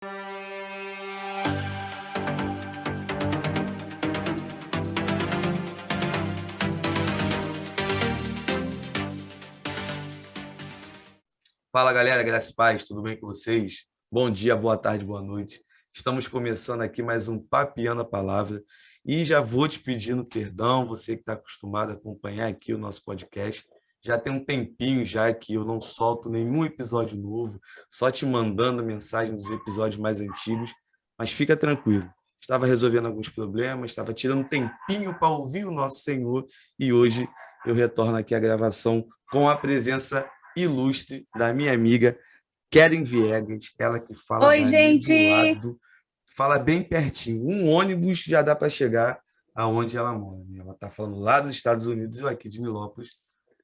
Fala galera, graças e paz, tudo bem com vocês? Bom dia, boa tarde, boa noite. Estamos começando aqui mais um Papeando a Palavra e já vou te pedindo perdão, você que está acostumado a acompanhar aqui o nosso podcast. Já tem um tempinho já que eu não solto nenhum episódio novo, só te mandando mensagem dos episódios mais antigos, mas fica tranquilo. Estava resolvendo alguns problemas, estava tirando um tempinho para ouvir o nosso Senhor e hoje eu retorno aqui à gravação com a presença ilustre da minha amiga Keren Viegas, ela que fala Oi, dali do gente! lado, fala bem pertinho. Um ônibus já dá para chegar aonde ela mora, né? Ela está falando lá dos Estados Unidos e eu aqui de Nilópolis,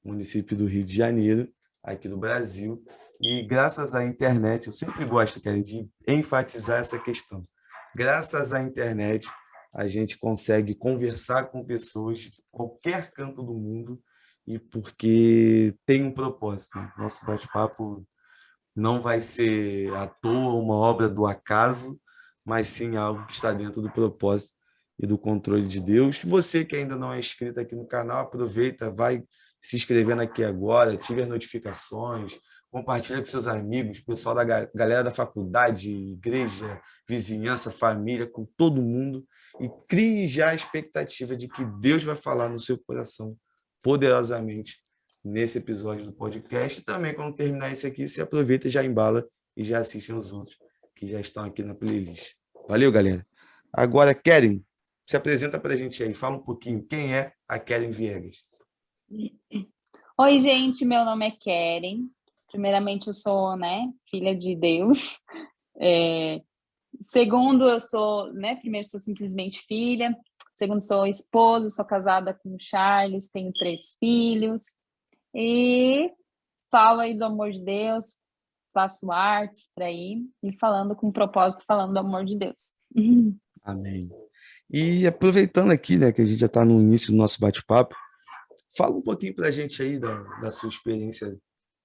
município do Rio de Janeiro, aqui do Brasil. E graças à internet, eu sempre gosto, Keren, de enfatizar essa questão. Graças à internet, a gente consegue conversar com pessoas de qualquer canto do mundo e porque tem um propósito, né? Nosso bate-papo não vai ser à toa uma obra do acaso, mas sim algo que está dentro do propósito e do controle de Deus. Você que ainda não é inscrito aqui no canal, aproveita, vai se inscrevendo aqui agora, ative as notificações, compartilha com seus amigos, pessoal da galera da faculdade, igreja, vizinhança, família, com todo mundo e crie já a expectativa de que Deus vai falar no seu coração poderosamente nesse episódio do podcast. E também, quando terminar esse aqui, você aproveita e já embala e já assiste os outros que já estão aqui na playlist. Valeu, galera. Agora, Keren, se apresenta para a gente aí. Fala um pouquinho. Quem é a Keren Viegas? Oi, gente, meu nome é Keren. Primeiramente, eu sou, filha de Deus. Segundo, eu sou, primeiro, sou simplesmente filha. Segundo, sou esposa, sou casada com o Charles, tenho 3 filhos. E falo aí do amor de Deus, faço artes por aí e falando com propósito, falando do amor de Deus. Amém. E aproveitando aqui, né, que a gente já está no início do nosso bate-papo, fala um pouquinho para a gente aí da sua experiência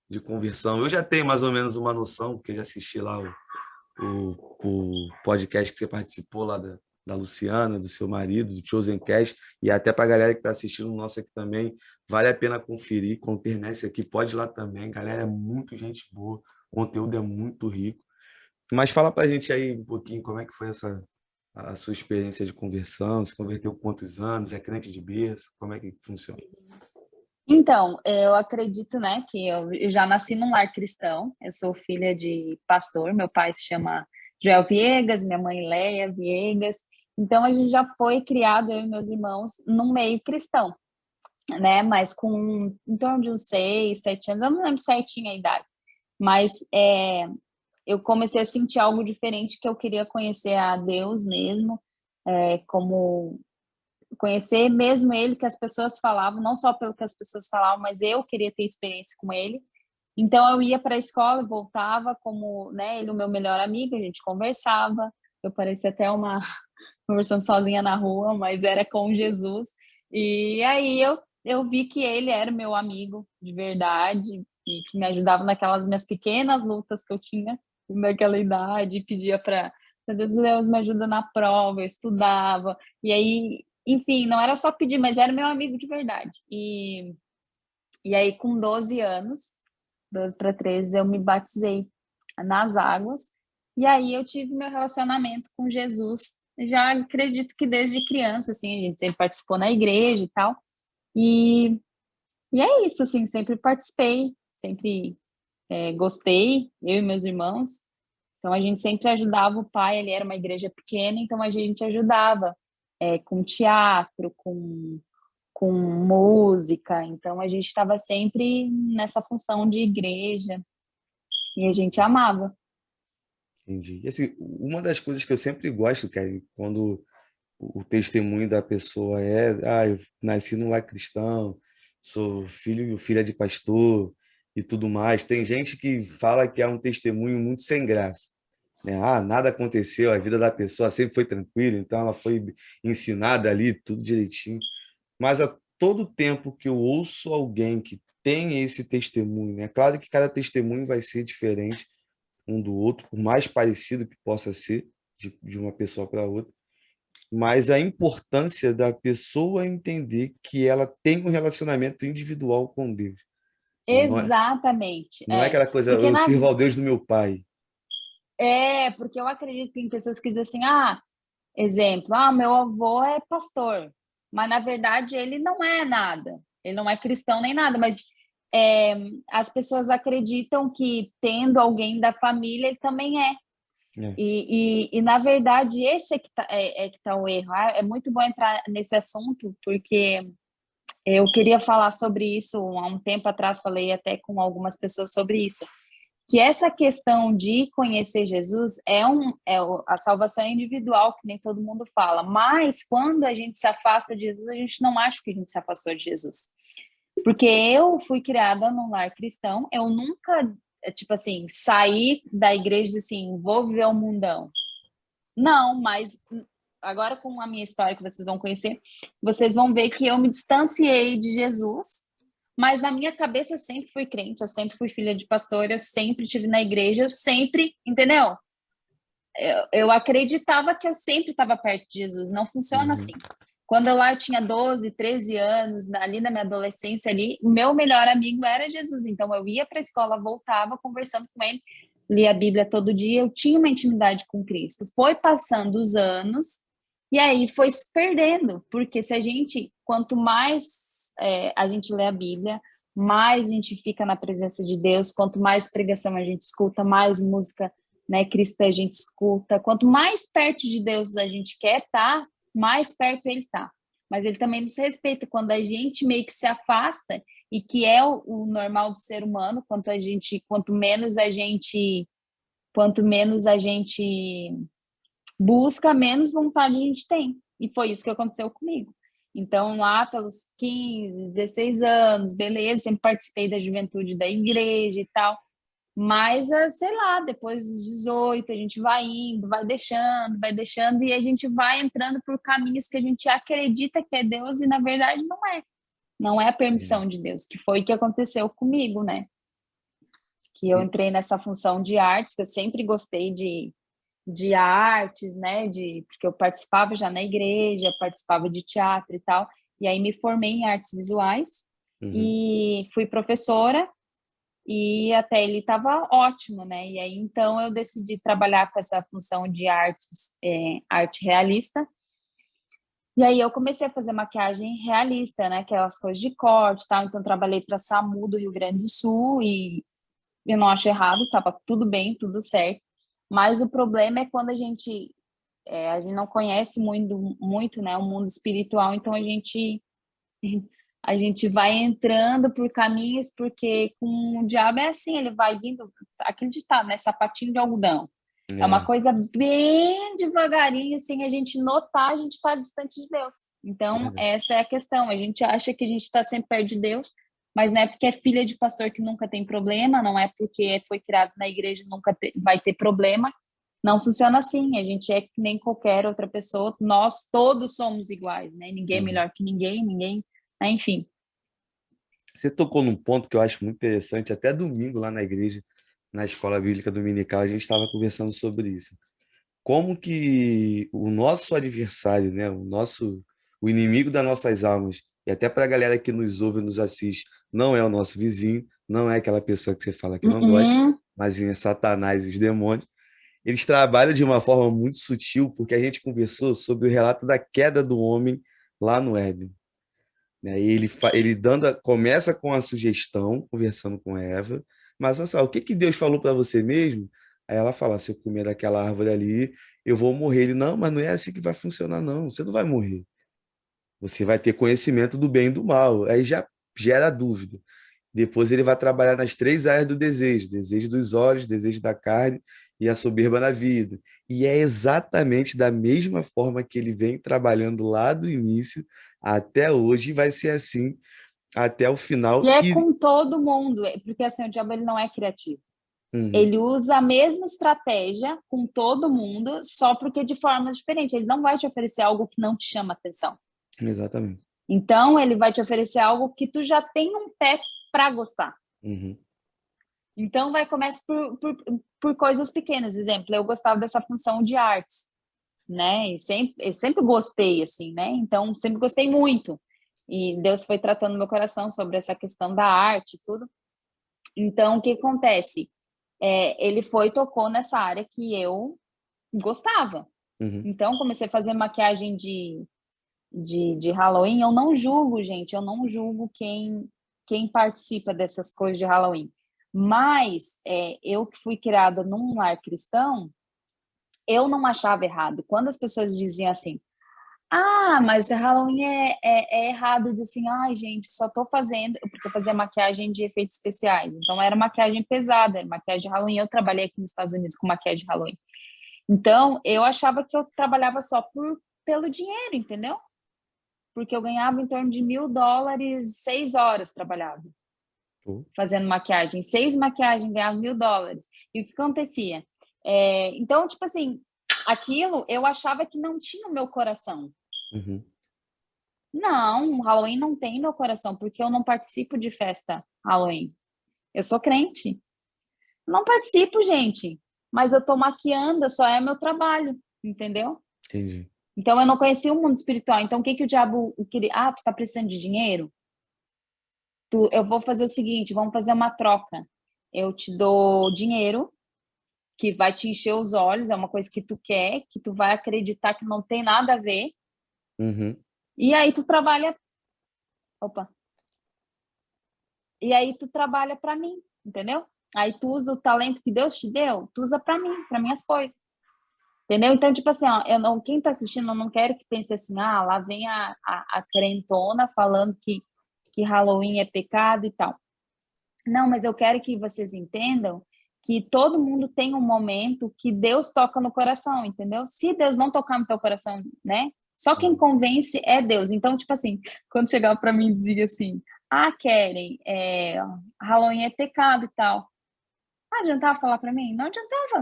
de conversão. Eu já tenho mais ou menos uma noção, porque já assisti lá o podcast que você participou lá da Luciana, do seu marido, do Chosen Cast, e até para a galera que está assistindo o nosso aqui também, vale a pena conferir, com internet aqui, pode ir lá também, galera, é muito gente boa, o conteúdo é muito rico. Mas fala para a gente aí um pouquinho como é que foi a sua experiência de conversão, se converteu com quantos anos, é crente de berço, como é que funciona? Então, eu acredito, que eu já nasci num lar cristão. Eu sou filha de pastor. Meu pai se chama Joel Viegas, minha mãe Leia Viegas. Então, a gente já foi criado, eu e meus irmãos, num meio cristão, né? Mas com em torno de uns 6, 7 anos, eu não lembro certinho a idade. Mas eu comecei a sentir algo diferente, que eu queria conhecer a Deus mesmo, como conhecer mesmo ele, que as pessoas falavam, não só pelo que as pessoas falavam, mas eu queria ter experiência com ele. Então eu ia para a escola, voltava como, ele o meu melhor amigo, a gente conversava. Eu parecia até uma conversando sozinha na rua, mas era com Jesus. E aí eu vi que ele era meu amigo de verdade e que me ajudava naquelas minhas pequenas lutas que eu tinha naquela idade, e pedia para Deus me ajuda na prova, eu estudava. E aí, enfim, não era só pedir, mas era meu amigo de verdade. E aí, com 12 anos, 12 para 13, eu me batizei nas águas. E aí eu tive meu relacionamento com Jesus. Já acredito que desde criança, assim, a gente sempre participou na igreja e tal. E, e é isso, assim, sempre participei, sempre gostei, eu e meus irmãos. Então a gente sempre ajudava o pai, ele era uma igreja pequena, então a gente ajudava com teatro, com música. Então a gente estava sempre nessa função de igreja e a gente amava. Entendi. E, assim, uma das coisas que eu sempre gosto, cara, quando o testemunho da pessoa eu nasci num lar cristão, sou filho e filha de pastor e tudo mais. Tem gente que fala que é um testemunho muito sem graça, né? Nada aconteceu, a vida da pessoa sempre foi tranquila, então ela foi ensinada ali, tudo direitinho. Mas a todo tempo que eu ouço alguém que tem esse testemunho, né? Claro que cada testemunho vai ser diferente, um do outro, por mais parecido que possa ser de uma pessoa para outra, mas a importância da pessoa entender que ela tem um relacionamento individual com Deus, né? Exatamente, Não é aquela coisa, porque eu sirvo ao Deus do meu pai. porque eu acredito que tem pessoas que dizem assim, exemplo, meu avô é pastor, mas na verdade ele não é nada, ele não é cristão nem nada, mas as pessoas acreditam que tendo alguém da família ele também é. É, E na verdade esse que tá o erro. É muito bom entrar nesse assunto porque eu queria falar sobre isso há um tempo atrás, falei até com algumas pessoas sobre isso, que essa questão de conhecer Jesus a salvação individual, que nem todo mundo fala, mas quando a gente se afasta de Jesus, a gente não acha que a gente se afastou de Jesus. Porque eu fui criada num lar cristão, eu nunca, tipo assim, saí da igreja e disse assim, vou viver o mundão. Não, mas agora com a minha história que vocês vão conhecer, vocês vão ver que eu me distanciei de Jesus, mas na minha cabeça eu sempre fui crente, eu sempre fui filha de pastor, eu sempre estive na igreja, eu sempre, entendeu? Eu acreditava que eu sempre estava perto de Jesus, não funciona uhum, assim. Quando eu tinha 12, 13 anos, ali na minha adolescência ali, o meu melhor amigo era Jesus, então eu ia para a escola, voltava conversando com ele, lia a Bíblia todo dia, eu tinha uma intimidade com Cristo. Foi passando os anos e aí foi se perdendo, porque se a gente, quanto mais a gente lê a Bíblia, mais a gente fica na presença de Deus, quanto mais pregação a gente escuta, mais música, né, cristã a gente escuta, quanto mais perto de Deus a gente quer estar, mais perto ele está. Mas ele também nos respeita quando a gente meio que se afasta, e que é o normal do ser humano, quanto menos a gente busca, menos vontade a gente tem. E foi isso que aconteceu comigo. Então, lá pelos 15, 16 anos, beleza, sempre participei da juventude da igreja e tal. Mas, sei lá, depois dos 18, a gente vai indo, vai deixando, e a gente vai entrando por caminhos que a gente acredita que é Deus e, na verdade, não é. Não é a é. permissão de Deus, que foi o que aconteceu comigo, né? Que eu E, entrei nessa função de artes, que eu sempre gostei de artes, né? Porque eu participava já na igreja, participava de teatro e tal, e aí me formei em artes visuais uhum, e fui professora. E até ele estava ótimo, né? E aí então eu decidi trabalhar com essa função de arte realista. E aí eu comecei a fazer maquiagem realista, né? Aquelas coisas de corte, e tal. Então trabalhei para a SAMU do Rio Grande do Sul e eu não acho errado, tava tudo bem, tudo certo. Mas o problema é quando a gente não conhece muito, né? O mundo espiritual, então a gente vai entrando por caminhos, porque com o diabo é assim, ele vai vindo, aquele ditado, né? Sapatinho de algodão. É uma é, coisa bem devagarinho, sem a gente notar, a gente está distante de Deus. Então, verdade. essa é a questão. A gente acha que a gente está sempre perto de Deus, mas não é porque é filha de pastor que nunca tem problema, não é porque foi criado na igreja nunca vai ter problema. Não funciona assim. A gente é que nem qualquer outra pessoa. Nós todos somos iguais, né? Ninguém é Uhum. melhor que ninguém, né? Enfim. Você tocou num ponto que eu acho muito interessante, até domingo lá na igreja, na escola bíblica dominical, a gente estava conversando sobre isso. Como que o nosso adversário, né, o inimigo das nossas almas, e até para a galera que nos ouve e nos assiste, não é o nosso vizinho, não é aquela pessoa que você fala que não gosta, Uh-uh. mas sim é Satanás e os demônios. Eles trabalham de uma forma muito sutil, porque a gente conversou sobre o relato da queda do homem lá no Éden, né? E ele começa com a sugestão, conversando com Eva, mas olha só, o que que Deus falou para você mesmo? Aí ela fala: se eu comer daquela árvore ali, eu vou morrer. Ele: não, mas não é assim que vai funcionar, não. Você não vai morrer. Você vai ter conhecimento do bem e do mal. Aí já gera dúvida. Depois ele vai trabalhar nas três áreas do desejo: desejo dos olhos, desejo da carne e a soberba na vida. E é exatamente da mesma forma que ele vem trabalhando lá do início até hoje, e vai ser assim até o E final. é E com todo mundo, porque assim, o diabo ele não é criativo. uhum, Ele usa a mesma estratégia com todo mundo, só porque de forma diferente. Ele não vai te oferecer algo que não te chama atenção. exatamente. Então, ele vai te oferecer algo que tu já tem um pé para gostar. Uhum. Então, vai começa por coisas pequenas. Exemplo, eu gostava dessa função de artes, né? E eu sempre gostei, assim, né? Então, sempre gostei muito. E Deus foi tratando meu coração sobre essa questão da arte e tudo. Então, o que acontece? Ele foi e tocou nessa área que eu gostava. Uhum. Então, comecei a fazer maquiagem de Halloween. Eu não julgo, gente, eu não julgo quem participa dessas coisas de Halloween. Mas eu que fui criada num lar cristão, eu não achava errado. Quando as pessoas diziam assim, mas Halloween é errado, diz assim, ai, gente, só tô fazendo, porque eu fazia maquiagem de efeitos especiais, então era maquiagem pesada, era maquiagem de Halloween, eu trabalhei aqui nos Estados Unidos com maquiagem de Halloween. Então, eu achava que eu trabalhava só pelo dinheiro, entendeu? Porque eu ganhava em torno de $1.000, 6 horas trabalhava, Pô. fazendo maquiagem. 6 maquiagens ganhava $1.000. E o que acontecia? Então, tipo assim, aquilo eu achava que não tinha o meu coração. Uhum. Não, o Halloween não tem meu coração, porque eu não participo de festa Halloween. Eu sou crente. Não participo, gente. Mas eu tô maquiando, só é meu trabalho, entendeu? Entendi. Então eu não conhecia o mundo espiritual. Então o que que o diabo queria? Tu tá precisando de dinheiro? Eu vou fazer o seguinte, vamos fazer uma troca. Eu te dou dinheiro que vai te encher os olhos, é uma coisa que tu quer, que tu vai acreditar que não tem nada a ver. Uhum. E aí tu trabalha, opa. E aí tu trabalha para mim, entendeu? Aí tu usa o talento que Deus te deu, tu usa para mim, para minhas coisas. Entendeu? Então, tipo assim, ó, quem tá assistindo, eu não quero que pense assim, lá vem a crentona falando que Halloween é pecado e tal. Não, mas eu quero que vocês entendam que todo mundo tem um momento que Deus toca no coração, entendeu? Se Deus não tocar no teu coração, né? Só quem convence é Deus. Então, tipo assim, quando chegava para mim e dizia assim, Keren, Halloween é pecado e tal. Não adiantava falar para mim? Não adiantava.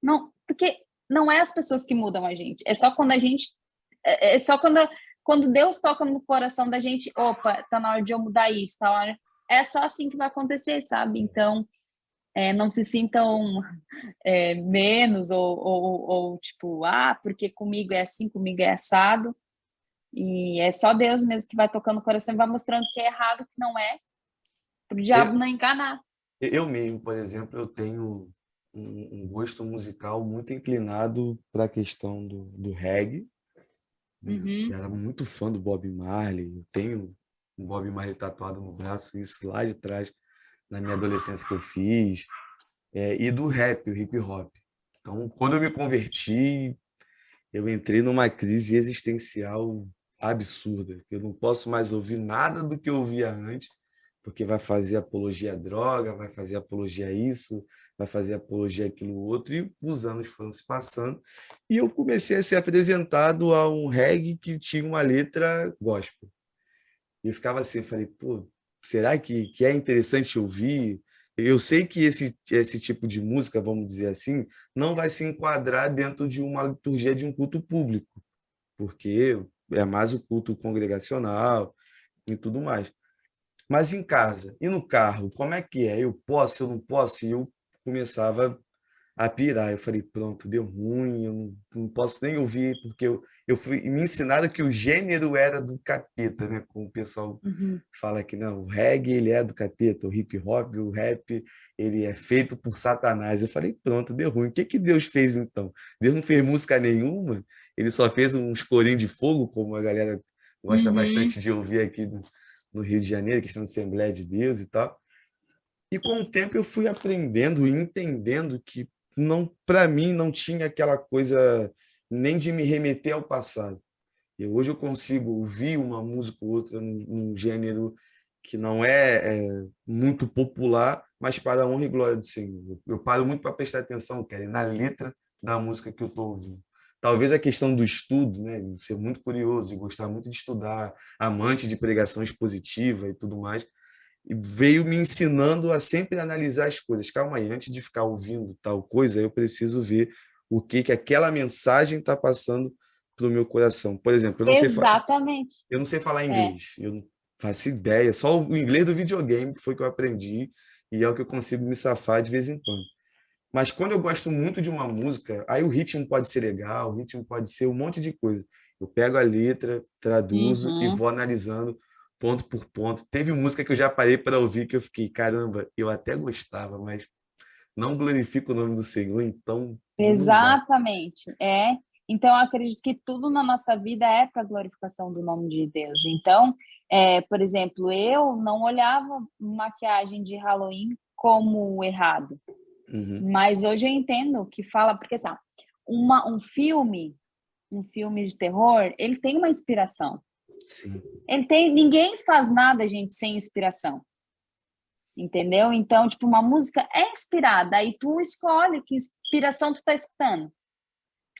Não, porque não é as pessoas que mudam a gente. É só quando a gente. É só quando Deus toca no coração da gente, opa, tá na hora de eu mudar isso, tá na hora. É só assim que vai acontecer, sabe? Então, não se sintam menos ou tipo, porque comigo é assim, comigo é assado. E é só Deus mesmo que vai tocando o coração e vai mostrando que é errado, que não é, para o diabo Eu, não enganar. eu mesmo, por exemplo, eu tenho um gosto musical muito inclinado para a questão do reggae, né? Eu Uhum, era muito fã do Bob Marley, eu tenho um Bob Marley tatuado no braço, isso lá de trás, na minha adolescência que eu fiz, e do rap, o hip hop. Então, quando eu me converti, eu entrei numa crise existencial absurda. Eu não posso mais ouvir nada do que eu ouvia antes, porque vai fazer apologia à droga, vai fazer apologia a isso, vai fazer apologia àquilo outro, e os anos foram se passando, e eu comecei a ser apresentado a um reggae que tinha uma letra gospel. E eu ficava assim, falei, pô, será que é interessante ouvir? Eu sei que esse tipo de música, vamos dizer assim, não vai se enquadrar dentro de uma liturgia de um culto público, porque é mais o culto congregacional e tudo mais. Mas em casa e no carro, como é que é? Eu posso, eu não posso? E eu começava a pirar. Eu falei, pronto, deu ruim, eu não posso nem ouvir, porque eu fui me ensinaram que o gênero era do capeta, né? Como o pessoal uhum. fala que não, o reggae ele é do capeta, o hip hop, o rap, ele é feito por Satanás. Eu falei, pronto, deu ruim. O que que Deus fez então? Deus não fez música nenhuma, ele só fez uns corinhos de fogo, como a galera gosta Uhum. bastante de ouvir aqui no Rio de Janeiro, questão de Assembleia de Deus e tal. E com o tempo eu fui aprendendo e entendendo que não, para mim não tinha aquela coisa nem de me remeter ao passado. E hoje eu consigo ouvir uma música ou outra num gênero que não muito popular, mas para a honra e glória do Senhor. Eu paro muito para prestar atenção, Kelly, na letra da música que eu estou ouvindo. Talvez a questão do estudo, né, de ser muito curioso, de gostar muito de estudar, amante de pregação expositiva e tudo mais, e veio me ensinando a sempre analisar as coisas. Calma aí, antes de ficar ouvindo tal coisa, eu preciso ver o que que aquela mensagem está passando para o meu coração. Por exemplo, Exatamente. eu não sei falar É. inglês, eu não faço ideia, só o inglês do videogame foi que eu aprendi, e é o que eu consigo me safar de vez em quando. Mas quando eu gosto muito de uma música, aí o ritmo pode ser legal, o ritmo pode ser um monte de coisa. Eu pego a letra, traduzo e Uhum. vou analisando ponto por ponto. Teve música que eu já parei para ouvir que eu fiquei, caramba, eu até gostava, mas não glorifico o nome do Senhor, então não dá. Exatamente, é. Então, eu acredito que tudo na nossa vida é para a glorificação do nome de Deus. Então, por exemplo, eu não olhava maquiagem de Halloween como errado, Uhum, mas hoje eu entendo que fala, porque sabe, um filme de terror, ele tem uma inspiração. sim. Ninguém faz nada, gente, sem inspiração. Entendeu? Então, tipo, uma música é inspirada, aí tu escolhe que inspiração tu tá escutando.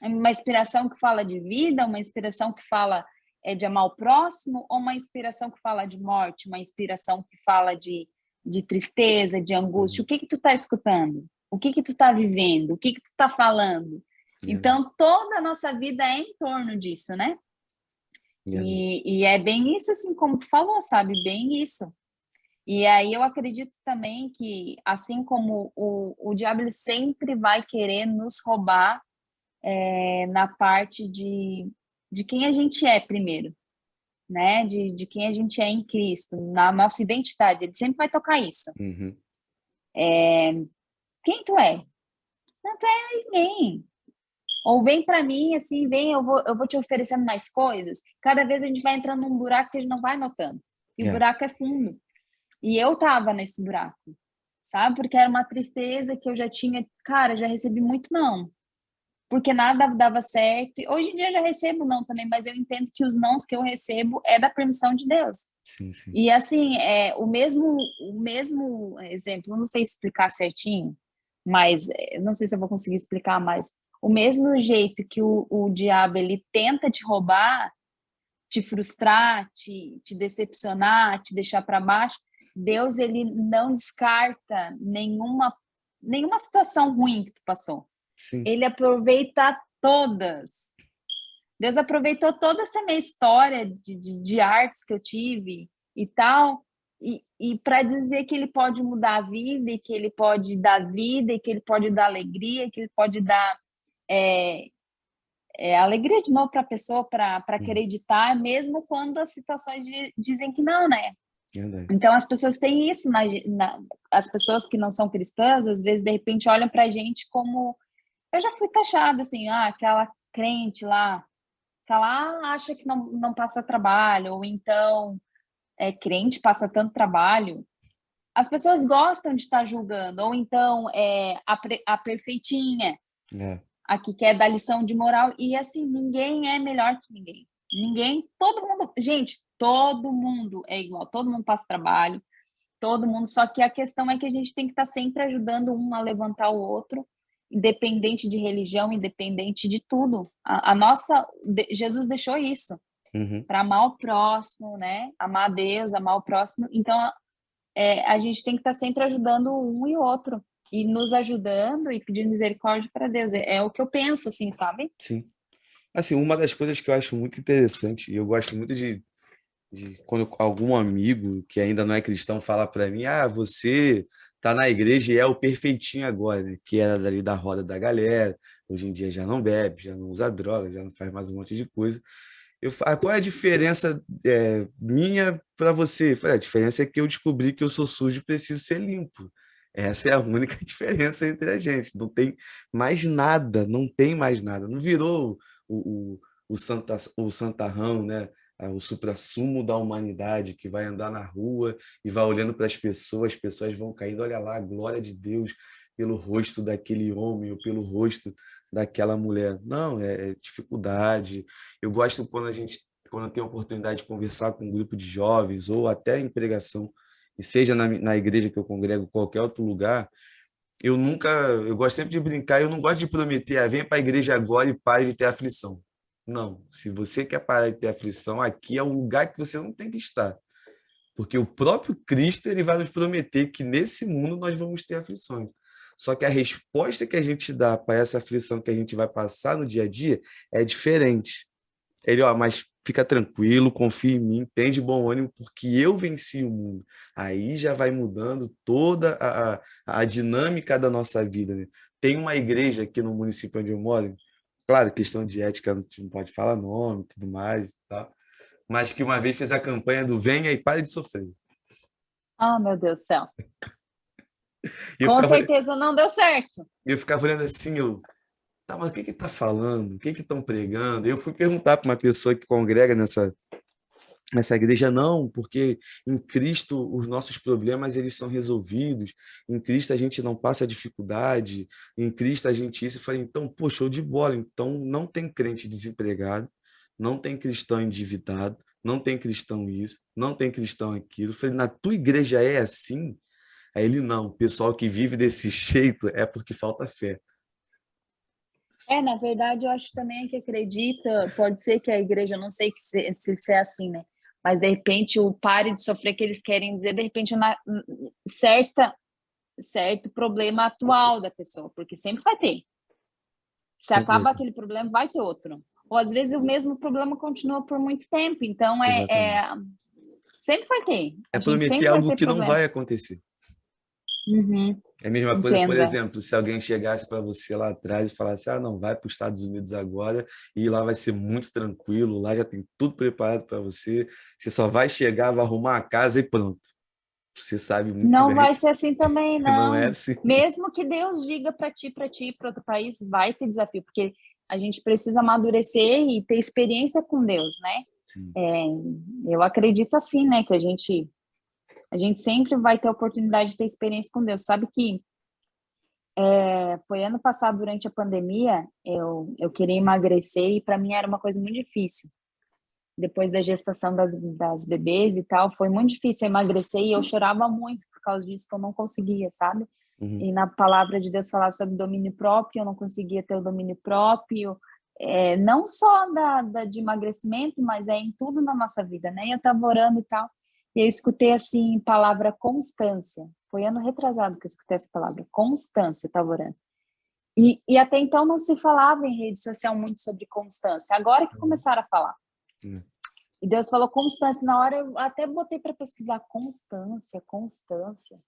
Uma inspiração que fala de vida, uma inspiração que fala de amar o próximo, ou uma inspiração que fala de morte, uma inspiração que fala de tristeza, de angústia. Uhum, O que que tu tá escutando? O que que tu tá vivendo? O que que tu tá falando? verdade, Então, toda a nossa vida é em torno disso, né? verdade. E é bem isso, assim, como tu falou, sabe? Bem isso. E aí eu acredito também que, assim como o diabo ele sempre vai querer nos roubar na parte de quem a gente é primeiro, né? De quem a gente é em Cristo, na nossa identidade. Ele sempre vai tocar isso. Uhum, Quem tu é? Não tu é ninguém. Ou vem para mim, assim, vem, eu vou te oferecendo mais coisas. Cada vez a gente vai entrando num buraco que a gente não vai notando. E o é, buraco é fundo. E eu tava nesse buraco, sabe? Porque era uma tristeza que eu já tinha, cara, já recebi muito não, porque nada dava certo. E hoje em dia eu já recebo não também, mas eu entendo que os nãos que eu recebo é da permissão de Deus. sim, sim. E assim, o mesmo exemplo, eu não sei explicar certinho, mas não sei se eu vou conseguir explicar, mas o mesmo jeito que o diabo ele tenta te roubar, te frustrar, te decepcionar, te deixar para baixo, Deus ele não descarta nenhuma situação ruim que tu passou. Sim. Ele aproveita todas. Deus aproveitou toda essa minha história de artes que eu tive e tal, e para dizer que ele pode mudar a vida, e que ele pode dar vida, e que ele pode dar alegria, que ele pode dar é, alegria de novo para a pessoa, para Uhum, acreditar, mesmo quando as situações dizem que não, né? verdade. Então as pessoas têm isso, as pessoas que não são cristãs, às vezes, de repente, olham para a gente como. Eu já fui taxada assim, aquela crente lá, que ela acha que não passa trabalho, ou então crente passa tanto trabalho. As pessoas gostam de estar julgando, ou então a perfeitinha, É, a que quer dar lição de moral, e assim, ninguém é melhor que ninguém. Ninguém, todo mundo, gente, todo mundo é igual, todo mundo passa trabalho, todo mundo, só que a questão é que a gente tem que estar sempre ajudando um a levantar o outro, independente de religião, independente de tudo. Jesus deixou isso, uhum, para amar o próximo, né? Amar a Deus, amar o próximo. Então, a gente tem que estar sempre ajudando um e o outro, e nos ajudando e pedindo misericórdia para Deus. É o que eu penso, assim, sabe? sim. Assim, uma das coisas que eu acho muito interessante, e eu gosto muito de quando algum amigo que ainda não é cristão fala para mim, você tá na igreja e é o perfeitinho agora, né? Que era dali da roda da galera, hoje em dia já não bebe, já não usa droga, já não faz mais um monte de coisa. Qual é a diferença minha para você? Eu falei, a diferença é que eu descobri que eu sou sujo e preciso ser limpo. Essa é a única diferença entre a gente. Não tem mais nada, não tem mais nada. Não virou o santarrão, né? O suprassumo da humanidade que vai andar na rua e vai olhando para as pessoas vão caindo. Olha lá, a glória de Deus pelo rosto daquele homem ou pelo rosto daquela mulher. Não, é dificuldade. Eu gosto quando eu tenho a oportunidade de conversar com um grupo de jovens ou até em pregação, e seja na igreja que eu congrego, qualquer outro lugar, eu gosto sempre de brincar, eu não gosto de prometer, vem para a igreja agora e pare de ter aflição. Não, se você quer parar de ter aflição, aqui é o lugar que você não tem que estar. Porque o próprio Cristo ele vai nos prometer que nesse mundo nós vamos ter aflições. Só que a resposta que a gente dá para essa aflição que a gente vai passar no dia a dia é diferente. Ele, ó, mas fica tranquilo, confia em mim, tem de bom ânimo, porque eu venci o mundo. Aí já vai mudando toda a dinâmica da nossa vida, né? Tem uma igreja aqui no município onde eu moro, claro, questão de ética, não pode falar nome e tudo mais, tá? Mas que uma vez fez a campanha do Venha e Pare de Sofrer. Ah, meu Deus do céu. E Com certeza não deu certo. eu ficava olhando assim, tá, mas o que que tá falando? O que que estão pregando? Eu fui perguntar para uma pessoa que congrega nessa igreja, não, porque em Cristo os nossos problemas eles são resolvidos, em Cristo a gente não passa dificuldade, em Cristo a gente isso. Eu falei, então, pô, show de bola, então não tem crente desempregado, não tem cristão endividado, não tem cristão isso, não tem cristão aquilo. Eu falei, na tua igreja é assim? Aí ele, não, o pessoal que vive desse jeito é porque falta fé. Na verdade, eu acho também que acredita, pode ser que a igreja, não sei se é assim, né? Mas de repente o pare de sofrer que eles querem dizer, de repente, certo problema atual da pessoa, porque sempre vai ter. Se Sempre vai acaba ter. aquele problema, vai ter outro. Ou às vezes o mesmo problema continua por muito tempo. Então, Exatamente. sempre vai ter. É A gente prometer sempre vai algo ter que não problema. vai acontecer. Uhum, É a mesma coisa, por entendo, é. exemplo, se alguém chegasse para você lá atrás e falasse, ah, não, vai para os Estados Unidos agora e lá vai ser muito tranquilo, lá já tem tudo preparado para você, você só vai chegar, vai arrumar a casa e pronto. Você sabe muito Não bem vai ser assim também, que não é não. assim. Mesmo que Deus diga para ti, para outro país, vai ter desafio, porque a gente precisa amadurecer e ter experiência com Deus, né? Sim. Eu acredito assim, né? Que a gente sempre vai ter a oportunidade de ter experiência com Deus. Sabe que foi ano passado, durante a pandemia, eu queria emagrecer e para mim era uma coisa muito difícil. Depois da gestação das bebês e tal, foi muito difícil emagrecer e eu chorava muito por causa disso, que eu não conseguia, sabe? Uhum. E na palavra de Deus falar sobre domínio próprio, eu não conseguia ter o domínio próprio, não só de emagrecimento, mas em tudo na nossa vida, né? Eu estava orando e tal, e eu escutei assim, palavra constância. Foi ano retrasado que eu escutei essa palavra, constância, eu estava orando. E até então não se falava em rede social muito sobre constância, agora que Uhum. começaram a falar. Uhum. E Deus falou constância. Na hora eu até botei para pesquisar constância, constância.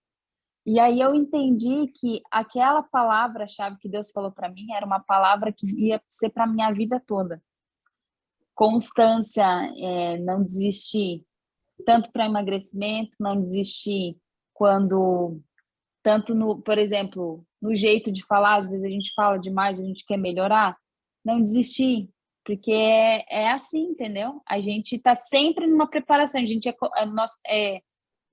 E aí eu entendi que aquela palavra-chave que Deus falou para mim era uma palavra que ia ser para minha vida toda. Constância, não desistir, tanto para emagrecimento, não desistir quando, tanto no, por exemplo, no jeito de falar, às vezes a gente fala demais, a gente quer melhorar, não desistir, porque é assim, entendeu? A gente está sempre numa preparação, a gente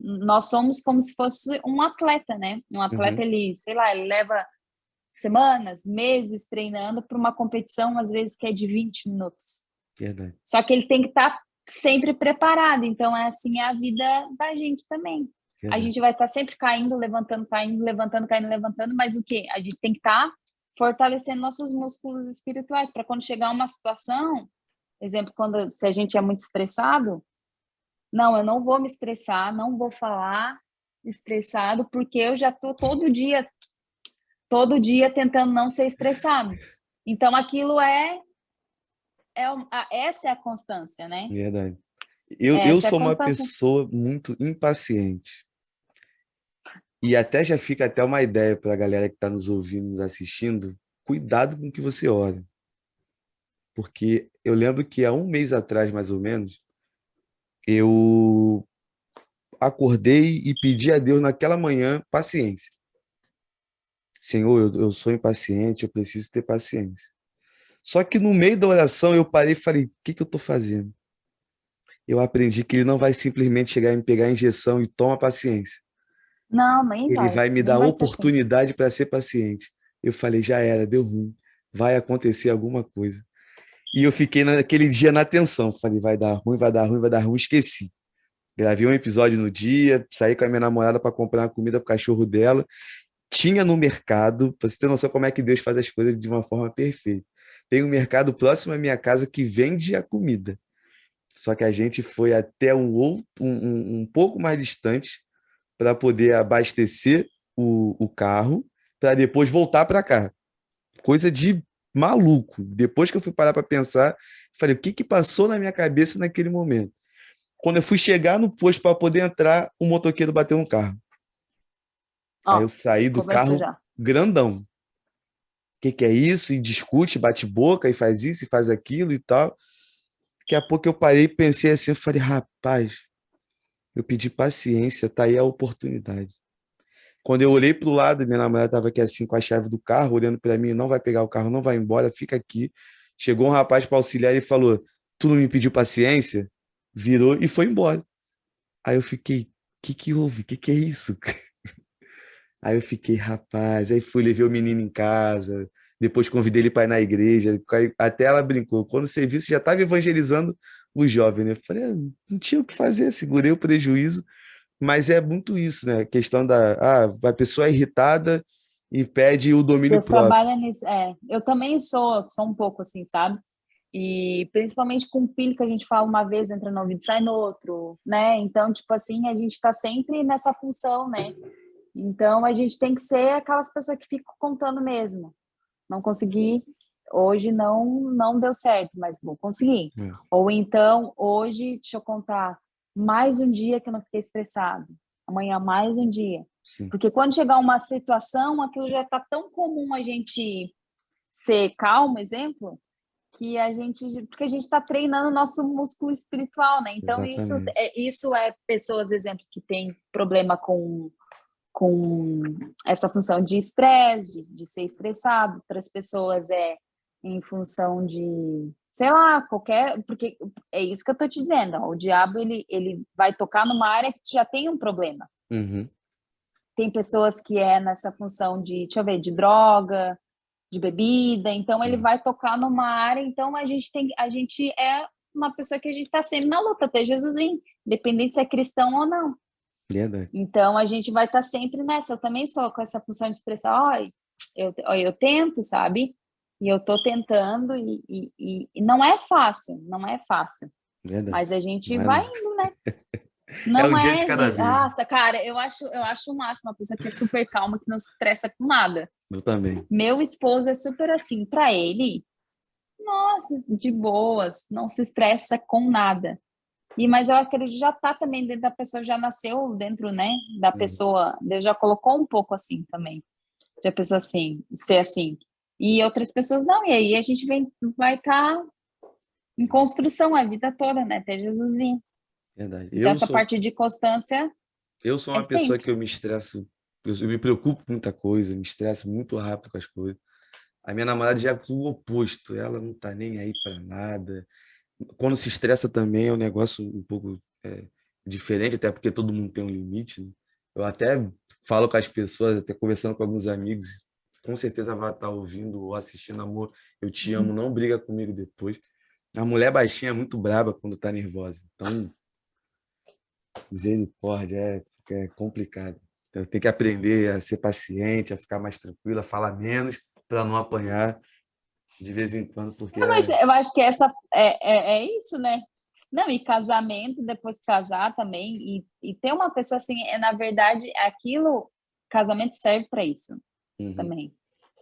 nós somos como se fosse um atleta, né? Um atleta, Uhum. ele, sei lá, ele leva semanas, meses treinando para uma competição, às vezes que é de 20 minutos. Verdade. Só que ele tem que estar sempre preparado. Então, assim é a vida da gente também. A Verdade. gente vai estar sempre caindo, levantando, caindo, levantando, caindo, levantando, mas o quê? A gente tem que estar fortalecendo nossos músculos espirituais para quando chegar uma situação, exemplo, se a gente é muito estressado, não, eu não vou me estressar, não vou falar estressado, porque eu já estou todo dia tentando não ser estressado. Então, aquilo essa é a constância, né? Verdade. Eu Essa é a sou uma constância. pessoa muito impaciente. E até já fica até uma ideia para a galera que está nos ouvindo, nos assistindo. Cuidado com o que você ora. Porque eu lembro que há um mês atrás, mais ou menos, eu acordei e pedi a Deus naquela manhã paciência. Senhor, eu sou impaciente, eu preciso ter paciência. Só que no meio da oração eu parei e falei: o que que eu estou fazendo? Eu aprendi que ele não vai simplesmente chegar e me pegar a injeção e toma paciência. Não, Ele vai me nem dar vai ser assim. oportunidade para ser paciente. Eu falei: já era, deu ruim, vai acontecer alguma coisa. E eu fiquei naquele dia na tensão. Falei: vai dar ruim, vai dar ruim, vai dar ruim. Esqueci. Gravei um episódio no dia, saí com a minha namorada para comprar uma comida para o cachorro dela. Tinha no mercado, para você ter noção como é que Deus faz as coisas de uma forma perfeita. Tem um mercado próximo à minha casa que vende a comida. Só que a gente foi até um pouco mais distante para poder abastecer o carro, para depois voltar para cá. Coisa de maluco. Depois que eu fui parar para pensar, falei, o que que passou na minha cabeça naquele momento? Quando eu fui chegar no posto para poder entrar, o motoqueiro bateu no carro. Aí eu Ó, saí do começou carro já. grandão. O que que é isso? E discute, bate boca, e faz isso, e faz aquilo e tal. Daqui a pouco eu parei e pensei assim, eu falei, rapaz, eu pedi paciência, tá aí a oportunidade. Quando eu olhei para o lado, minha namorada estava aqui assim com a chave do carro, olhando para mim, não vai pegar o carro, não vai embora, fica aqui. Chegou um rapaz para auxiliar e falou: Tu não me pediu paciência? Virou e foi embora. Aí eu fiquei: que houve? Que é isso? Aí eu fiquei, rapaz. Aí fui, levei o menino em casa, depois convidei ele para ir na igreja. Até ela brincou: Quando você viu, você já estava evangelizando o jovem, né? Eu falei: Não tinha o que fazer, segurei o prejuízo. Mas é muito isso, né? A questão a pessoa é irritada e pede o domínio Deus próprio. trabalha nisso. É, eu também sou um pouco assim, sabe? E principalmente com o filho que a gente fala uma vez, entra no ouvido, sai no outro, né? Então, tipo assim, a gente tá sempre nessa função, né? Então, a gente tem que ser aquelas pessoas que ficam contando mesmo. Não consegui, hoje não deu certo, mas vou conseguir. É, Ou então, hoje, deixa eu contar, mais um dia que eu não fiquei estressado. Amanhã, mais um dia. sim, Porque quando chegar uma situação, aquilo já está tão comum a gente ser calmo, exemplo, que porque a gente está treinando o nosso músculo espiritual, né? Então, exatamente. isso é pessoas, exemplo, que têm problema com essa função de estresse, de ser estressado. Outras pessoas é em função de, sei lá, qualquer. Porque é isso que eu tô te dizendo. Ó, o diabo, ele vai tocar numa área que já tem um problema. Uhum, Tem pessoas que é nessa função de, deixa eu ver, de droga, de bebida. Então, ele é, vai tocar numa área. Então, a gente é uma pessoa que a gente está sempre na luta, até Jesus vir, independente se é cristão ou não. verdade. Então, a gente vai estar sempre nessa. Eu também sou com essa função de expressar, eu tento, sabe? E eu tô tentando, e não é fácil, não é fácil. Verdade. Mas a gente Não é, vai não. indo, né? É um Não dia de é cada de, vez. nossa, cara, eu acho o máximo uma pessoa que é super calma, que não se estressa com nada. Eu também. Meu esposo é super assim, para ele, nossa, de boas, não se estressa com nada. Mas eu acredito que já tá também dentro da pessoa, já nasceu dentro, né, da Uhum, pessoa, Deus já colocou um pouco assim também, de a pessoa assim, ser assim. E outras pessoas não, e aí a gente vai estar em construção a vida toda, né, até Jesus vir. verdade. Então essa parte de constância Eu sou é uma pessoa sempre. que eu me estresso, eu me preocupo com muita coisa, me estresso muito rápido com as coisas. A minha namorada já é o oposto, ela não tá nem aí para nada. Quando se estressa também é um negócio um pouco diferente, até porque todo mundo tem um limite, né? Eu até falo com as pessoas, até conversando com alguns amigos, com certeza vai estar ouvindo ou assistindo, amor, eu te amo, não briga comigo depois. A mulher baixinha é muito braba quando tá nervosa, então, misericórdia, é complicado. Então, tem que aprender a ser paciente, a ficar mais tranquila, a falar menos para não apanhar de vez em quando, porque Não, mas eu acho que essa é isso, né? Não, e casamento, depois de casar também, e ter uma pessoa assim, na verdade, aquilo, casamento serve para isso Uhum, também.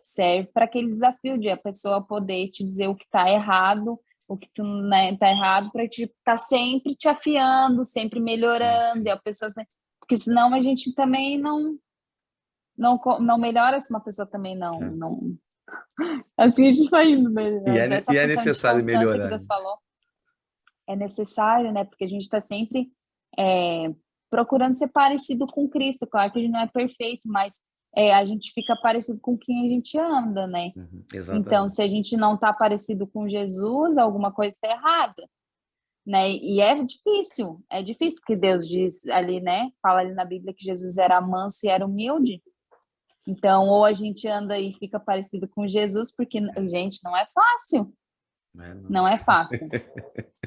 Serve para aquele desafio de a pessoa poder te dizer o que está errado, o que tu, né, tá errado, para te estar sempre te afiando, sempre sim, melhorando, e sim. a pessoa, porque senão a gente também não melhora se uma pessoa também É. não. Assim a gente vai indo, né? E Mas essa é função de necessário constância que melhorar, Deus né? falou é necessário, né? Porque a gente está sempre é, procurando ser parecido com Cristo. Claro que a gente não é perfeito, mas a gente fica parecido com quem a gente anda, né? Uhum, Então, exatamente. se a gente não está parecido com Jesus, alguma coisa está errada, né? E é difícil, porque Deus diz ali, né? Fala ali na Bíblia que Jesus era manso e era humilde. Então, ou a gente anda e fica parecido com Jesus, porque, gente, não é fácil, Não é, não. não é fácil.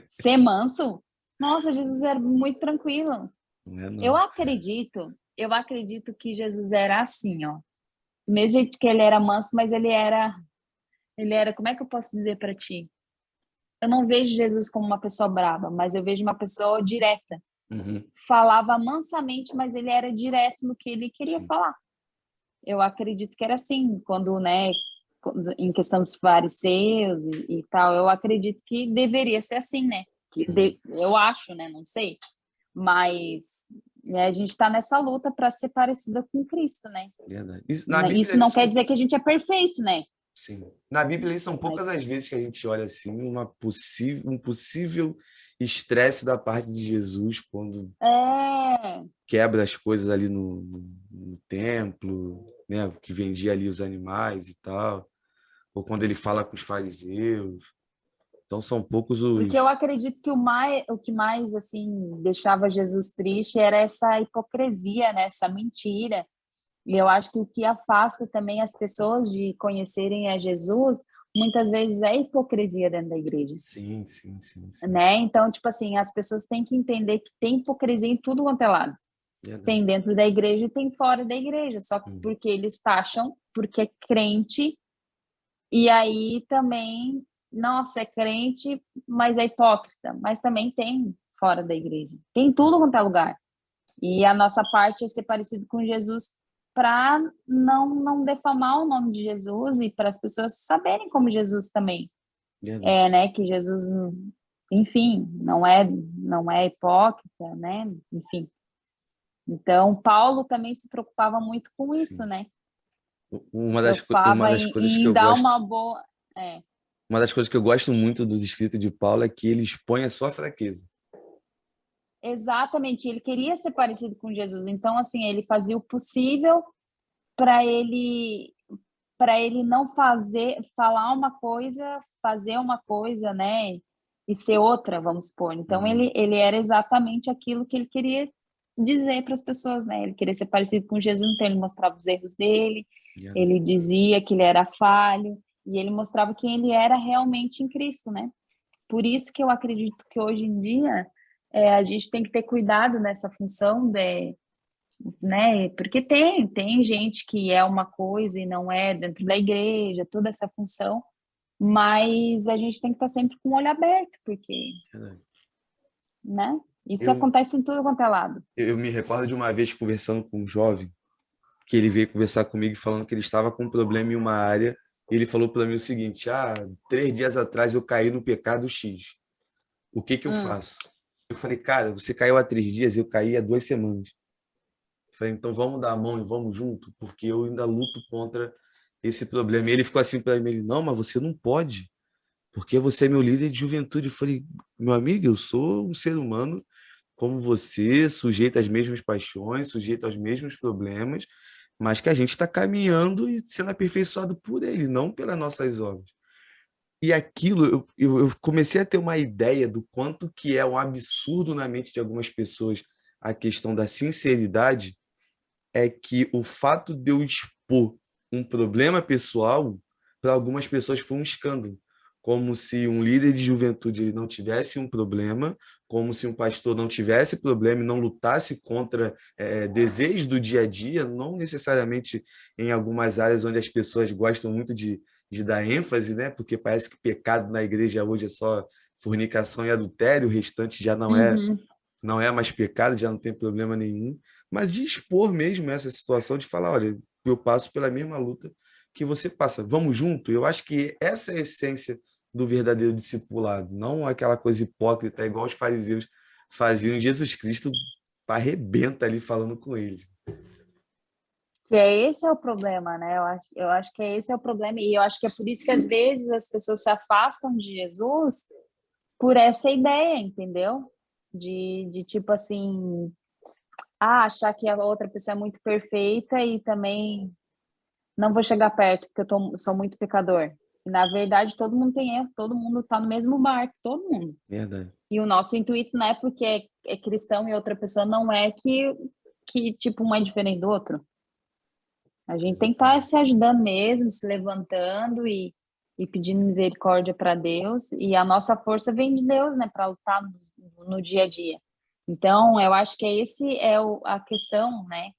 Ser manso, nossa, Jesus era muito tranquilo. Não é, Eu não. acredito, eu acredito que Jesus era assim, ó. Do mesmo jeito que ele era manso, mas ele era, como é que eu posso dizer para ti? Eu não vejo Jesus como uma pessoa brava, mas eu vejo uma pessoa direta. Uhum, Falava mansamente, mas ele era direto no que ele queria sim. falar. Eu acredito que era assim, quando, né? em questão dos fariseus e tal, eu acredito que deveria ser assim, né? Eu acho, né? Não sei. Mas a gente está nessa luta para ser parecida com Cristo, né? Verdade. Na Bíblia, Isso não quer dizer que a gente é perfeito, né? sim. Na Bíblia, são poucas Mas, as vezes que a gente olha assim um possível estresse da parte de Jesus quando é, quebra as coisas ali no templo, né? Que vendia ali os animais e tal, ou quando ele fala com os fariseus. Então são poucos porque eu os. acredito que o que mais assim deixava Jesus triste era essa hipocrisia, né? Essa mentira. E eu acho que o que afasta também as pessoas de conhecerem a Jesus, muitas vezes é a hipocrisia dentro da igreja, Sim, sim, sim, sim. né? Então, tipo assim, as pessoas têm que entender que tem hipocrisia em tudo quanto é lado. Verdade. Tem dentro da igreja e tem fora da igreja, só que Hum, porque eles taxam, porque é crente, e aí também, nossa, é crente, mas é hipócrita, mas também tem fora da igreja. Tem tudo quanto é lugar. E a nossa parte é ser parecido com Jesus para não defamar o nome de Jesus e para as pessoas saberem como Jesus também verdade. é, né? Que Jesus, enfim, não é hipócrita, né? Enfim. Então, Paulo também se preocupava muito com isso, Sim. né? Se Uma preocupava das coisas que em eu dar gosto, uma boa. É, uma das coisas que eu gosto muito dos escritos de Paulo é que ele expõe a sua fraqueza. exatamente, ele queria ser parecido com Jesus. Então, assim, ele fazia o possível para ele não falar uma coisa, fazer uma coisa, né? E ser outra, vamos supor. Então, Uhum. ele era exatamente aquilo que ele queria dizer para as pessoas, né? Ele queria ser parecido com Jesus, então ele mostrava os erros dele, Verdade. ele dizia que ele era falho, e ele mostrava quem ele era realmente em Cristo, né? Por isso que eu acredito que hoje em dia a gente tem que ter cuidado nessa função de, né? Porque tem gente que é uma coisa e não é dentro da igreja, toda essa função, mas a gente tem que estar sempre com o olho aberto, porque, Verdade. né? Isso Eu, acontece em tudo quanto é lado. eu me recordo de uma vez conversando com um jovem que ele veio conversar comigo falando que ele estava com um problema em uma área. E ele falou para mim o seguinte: 3 dias atrás eu caí no pecado X. O que que eu Hum. faço? Eu falei, cara, você caiu há 3 dias, eu caí há 2 semanas. Eu falei, então vamos dar a mão e vamos junto, porque eu ainda luto contra esse problema. E ele ficou assim para mim, ele, não, mas você não pode, porque você é meu líder de juventude. Eu falei, meu amigo, eu sou um ser humano como você, sujeito às mesmas paixões, sujeito aos mesmos problemas, mas que a gente está caminhando e sendo aperfeiçoado por ele, não pelas nossas obras. E aquilo, eu comecei a ter uma ideia do quanto que é um absurdo na mente de algumas pessoas a questão da sinceridade, é que o fato de eu expor um problema pessoal, para algumas pessoas foi um escândalo. Como se um líder de juventude ele não tivesse um problema, como se um pastor não tivesse problema e não lutasse contra desejos do dia a dia, não necessariamente em algumas áreas onde as pessoas gostam muito de dar ênfase, né? Porque parece que pecado na igreja hoje é só fornicação e adultério, o restante já Uhum. não é mais pecado, já não tem problema nenhum, mas de expor mesmo essa situação, de falar, olha, eu passo pela mesma luta que você passa, vamos junto? Eu acho que essa é a essência do verdadeiro discipulado, não aquela coisa hipócrita, igual os fariseus faziam. Jesus Cristo arrebenta ali falando com eles. Que é esse é o problema, né? Eu acho que esse é o problema, e eu acho que é por isso que às vezes as pessoas se afastam de Jesus por essa ideia, entendeu? De tipo assim, achar que a outra pessoa é muito perfeita e também não vou chegar perto porque sou muito pecador. E, na verdade, todo mundo tem erro, todo mundo está no mesmo barco, todo mundo. Verdade. E o nosso intuito não é porque é cristão e outra pessoa não é que tipo, um é diferente do outro. A gente tem que estar Exatamente. se ajudando mesmo, se levantando e pedindo misericórdia para Deus. E a nossa força vem de Deus, né, para lutar no dia a dia. Então, eu acho que esse é a questão, né?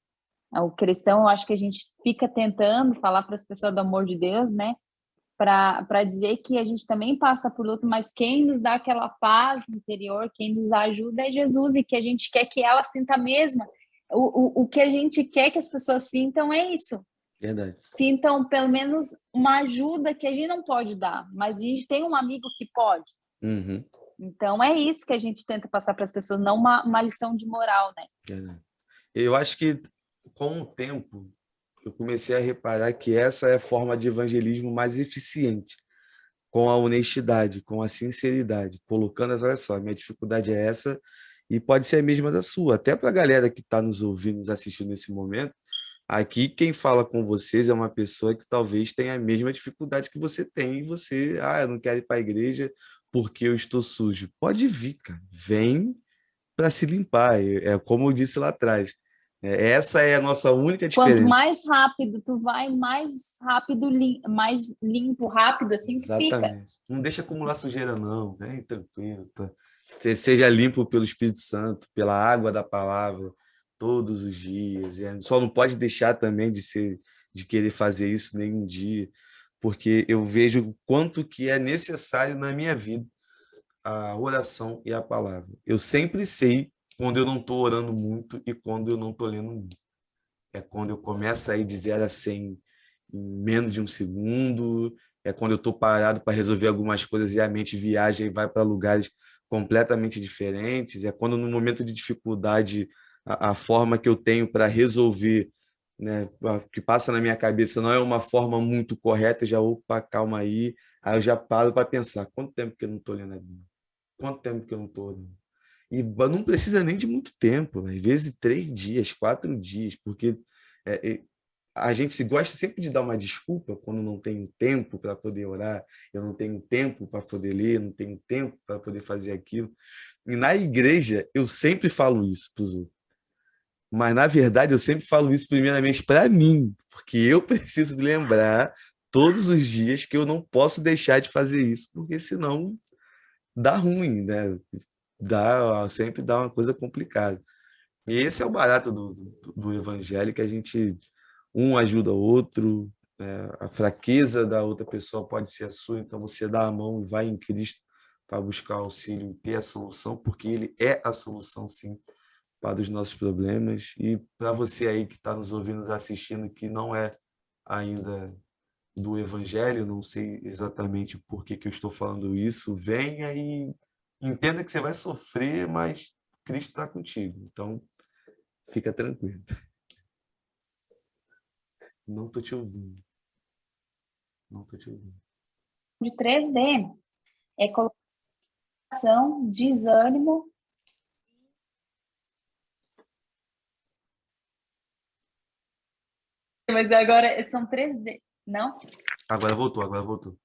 O cristão, eu acho que a gente fica tentando falar para as pessoas do amor de Deus, né? Para dizer que a gente também passa por luta, mas quem nos dá aquela paz interior, quem nos ajuda é Jesus, e que a gente quer que ela sinta a mesma. O que a gente quer que as pessoas sintam é isso, Verdade. Sintam pelo menos uma ajuda que a gente não pode dar, mas a gente tem um amigo que pode. Uhum. Então é isso que a gente tenta passar para as pessoas, não uma lição de moral, né? Verdade. Eu acho que com o tempo eu comecei a reparar que essa é a forma de evangelismo mais eficiente, com a honestidade, com a sinceridade, colocando olha só, minha dificuldade é essa e pode ser a mesma da sua. Até para a galera que está nos ouvindo, nos assistindo nesse momento, aqui quem fala com vocês é uma pessoa que talvez tenha a mesma dificuldade que você tem e você, eu não quero ir para a igreja porque eu estou sujo. Pode vir, cara, vem para se limpar. É como eu disse lá atrás. Essa é a nossa única Quanto diferença. mais rápido tu vai, mais rápido, mais limpo, rápido assim tu fica. Exatamente. Não deixa acumular sujeira, não. Vem tranquilo. Tá? Seja limpo pelo Espírito Santo, pela água da palavra, todos os dias. Só não pode deixar também de querer fazer isso nenhum dia, porque eu vejo o quanto que é necessário na minha vida a oração e a palavra. Eu sempre sei quando eu não estou orando muito e quando eu não estou lendo muito. É quando eu começo a ir de 0 a 100 em menos de um segundo, é quando eu estou parado para resolver algumas coisas e a mente viaja e vai para lugares completamente diferentes, é quando no momento de dificuldade a forma que eu tenho para resolver, né, que passa na minha cabeça não é uma forma muito correta, eu já, opa, calma aí eu já paro para pensar, quanto tempo que eu não estou lendo a Bíblia? Quanto tempo que eu não estou orando? E não precisa nem de muito tempo, às vezes 3 dias, 4 dias, porque é, a gente se gosta sempre de dar uma desculpa quando não tem tempo para poder orar, eu não tenho tempo para poder ler, não tenho tempo para poder fazer aquilo. E na igreja eu sempre falo isso para os outros. Mas na verdade eu sempre falo isso primeiramente para mim, porque eu preciso lembrar todos os dias que eu não posso deixar de fazer isso, porque senão dá ruim, né? Sempre dá uma coisa complicada. E esse é o barato do evangelho, que a gente, um ajuda o outro, a fraqueza da outra pessoa pode ser a sua, então você dá a mão e vai em Cristo para buscar auxílio e ter a solução, porque Ele é a solução, sim, para os nossos problemas. E para você aí que está nos ouvindo, nos assistindo, que não é ainda do evangelho, não sei exatamente por que eu estou falando isso, venha e entenda que você vai sofrer, mas Cristo está contigo. Então, fica tranquilo. Não estou te ouvindo. Não estou te ouvindo. De 3D é colocação, desânimo. Mas agora são 3D, não? Agora voltou, agora voltou.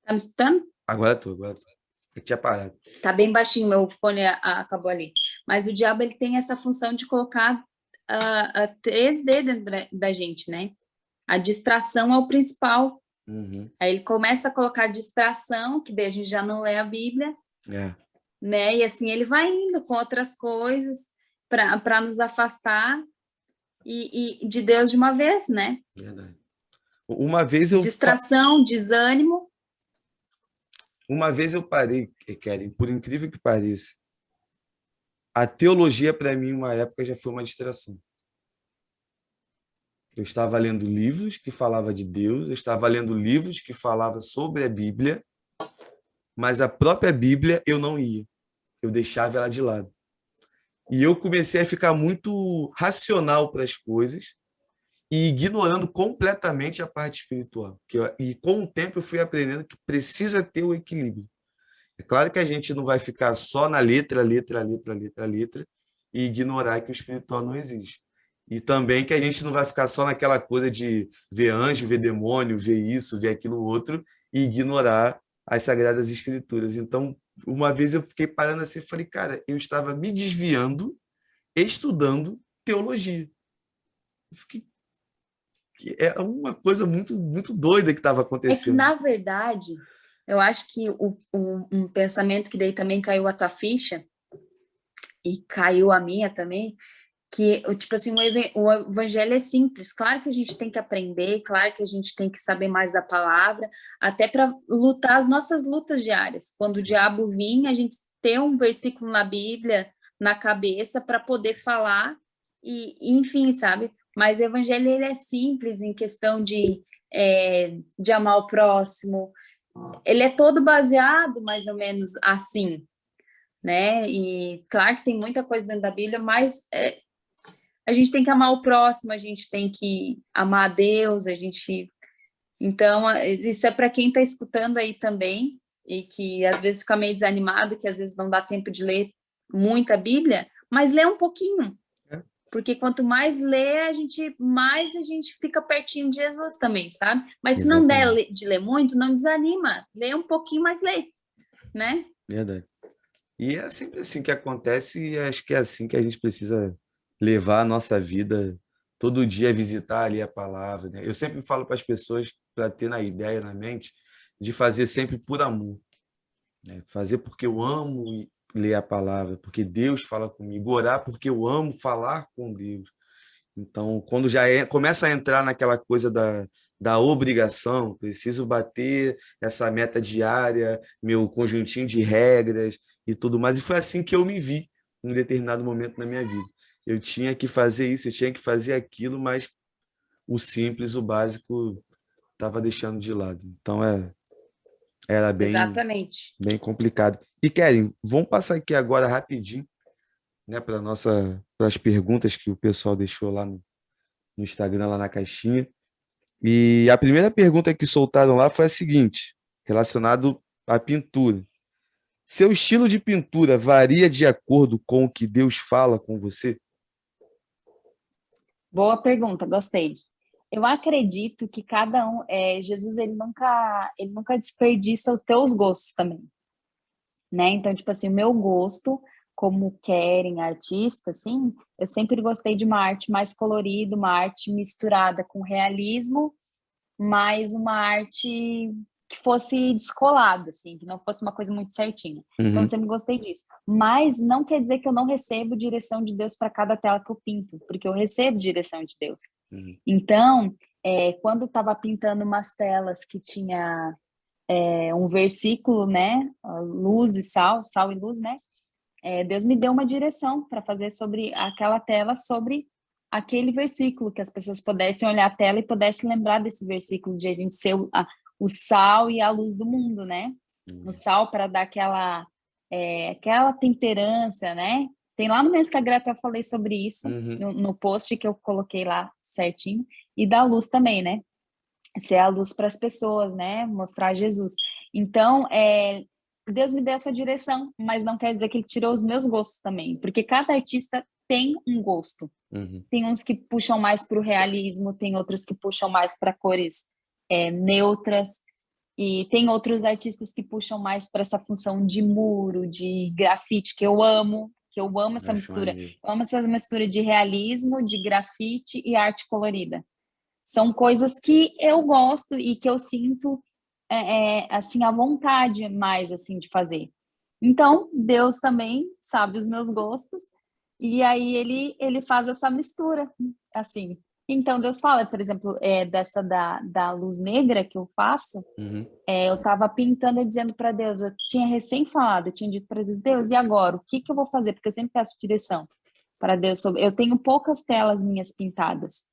Tá me escutando? Agora estou, agora estou. Eu tinha parado. Tá bem baixinho, meu fone acabou ali. Mas o diabo ele tem essa função de colocar a 3D dentro da gente, né? A distração é o principal. Uhum. Aí ele começa a colocar distração, que daí a gente já não lê a Bíblia, né? E assim ele vai indo com outras coisas para nos afastar e de Deus de uma vez, né? Verdade. Uma vez eu Distração, desânimo. Uma vez eu parei, Keren, por incrível que pareça. A teologia, para mim, uma época já foi uma distração. Eu estava lendo livros que falavam de Deus, eu estava lendo livros que falavam sobre a Bíblia, mas a própria Bíblia eu não ia. Eu deixava ela de lado. E eu comecei a ficar muito racional para as coisas e ignorando completamente a parte espiritual. E com o tempo eu fui aprendendo que precisa ter o equilíbrio. É claro que a gente não vai ficar só na letra, letra, letra, letra, letra e ignorar que o espiritual não existe. E também que a gente não vai ficar só naquela coisa de ver anjo, ver demônio, ver isso, ver aquilo outro e ignorar as sagradas escrituras. Então, uma vez eu fiquei parando assim e falei, cara, eu estava me desviando estudando teologia. Eu fiquei, é uma coisa muito, muito doida que estava É que, acontecendo. na verdade, eu acho que um pensamento que daí também caiu a tua ficha, e caiu a minha também, que, tipo assim, o evangelho é simples. Claro que a gente tem que aprender, claro que a gente tem que saber mais da palavra, até para lutar as nossas lutas diárias. Quando o diabo vir, a gente ter um versículo na Bíblia na cabeça para poder falar enfim, sabe? Mas o evangelho, ele é simples em questão de amar o próximo. Ele é todo baseado, mais ou menos, assim, né? E claro que tem muita coisa dentro da Bíblia, mas a gente tem que amar o próximo, a gente tem que amar a Deus, a gente... Então, isso é para quem está escutando aí também, e que às vezes fica meio desanimado, que às vezes não dá tempo de ler muita Bíblia, mas lê um pouquinho. Porque quanto mais lê, mais a gente fica pertinho de Jesus também, sabe? Mas se não der de ler muito, não desanima. Lê um pouquinho, mas lê, né? Verdade. E é sempre assim que acontece, e acho que é assim que a gente precisa levar a nossa vida todo dia, visitar ali a palavra, né? Eu sempre falo para as pessoas, para ter na ideia, na mente, de fazer sempre por amor, né? Fazer porque eu amo e ler a palavra, porque Deus fala comigo, orar porque eu amo falar com Deus. Então, quando começa a entrar naquela coisa da obrigação, preciso bater essa meta diária, meu conjuntinho de regras e tudo mais. E foi assim que eu me vi em um determinado momento na minha vida. Eu tinha que fazer isso, eu tinha que fazer aquilo, mas o simples, o básico, estava deixando de lado. Então, era Exatamente. bem complicado. E, Keren, vamos passar aqui agora rapidinho, né, para as perguntas que o pessoal deixou lá no Instagram, lá na caixinha. E a primeira pergunta que soltaram lá foi a seguinte, relacionado à pintura. Seu estilo de pintura varia de acordo com o que Deus fala com você? Boa pergunta, gostei. Eu acredito que cada um, Jesus, ele nunca desperdiça os teus gostos também, né? Então, tipo assim, o meu gosto, como querem artista, assim, eu sempre gostei de uma arte mais colorida, uma arte misturada com realismo, mas uma arte que fosse descolada, assim, que não fosse uma coisa muito certinha. Então, eu Uhum, sempre gostei disso. Mas não quer dizer que eu não recebo direção de Deus para cada tela que eu pinto, porque eu recebo direção de Deus. uhum, Então, quando eu estava pintando umas telas que tinha um versículo, né? Luz e sal, sal e luz, né? Deus me deu uma direção para fazer sobre aquela tela, sobre aquele versículo, que as pessoas pudessem olhar a tela e pudessem lembrar desse versículo de a gente ser o sal e a luz do mundo, né? O uhum, sal para dar aquela temperança, né? Tem lá no meu Instagram que eu falei sobre isso, uhum. no post que eu coloquei lá certinho, e da luz também, né? Ser a luz para as pessoas, né? Mostrar Jesus. Então, Deus me deu essa direção, mas não quer dizer que ele tirou os meus gostos também, porque cada artista tem um gosto. Uhum. Tem uns que puxam mais para o realismo, tem outros que puxam mais para cores neutras, e tem outros artistas que puxam mais para essa função de muro, de grafite, que eu amo essa Acho mistura. maneiro. Eu amo essa mistura de realismo, de grafite e arte colorida. São coisas que eu gosto e que eu sinto assim a vontade mais assim de fazer. Então, Deus também sabe os meus gostos e aí ele faz essa mistura assim. Então, Deus fala, por exemplo, dessa da luz negra que eu faço, Uhum. eu estava pintando e dizendo para Deus, eu tinha recém falado, eu tinha dito para Deus, Deus, e agora? O que que eu vou fazer? Porque eu sempre peço direção para Deus sobre. Eu tenho poucas telas minhas pintadas,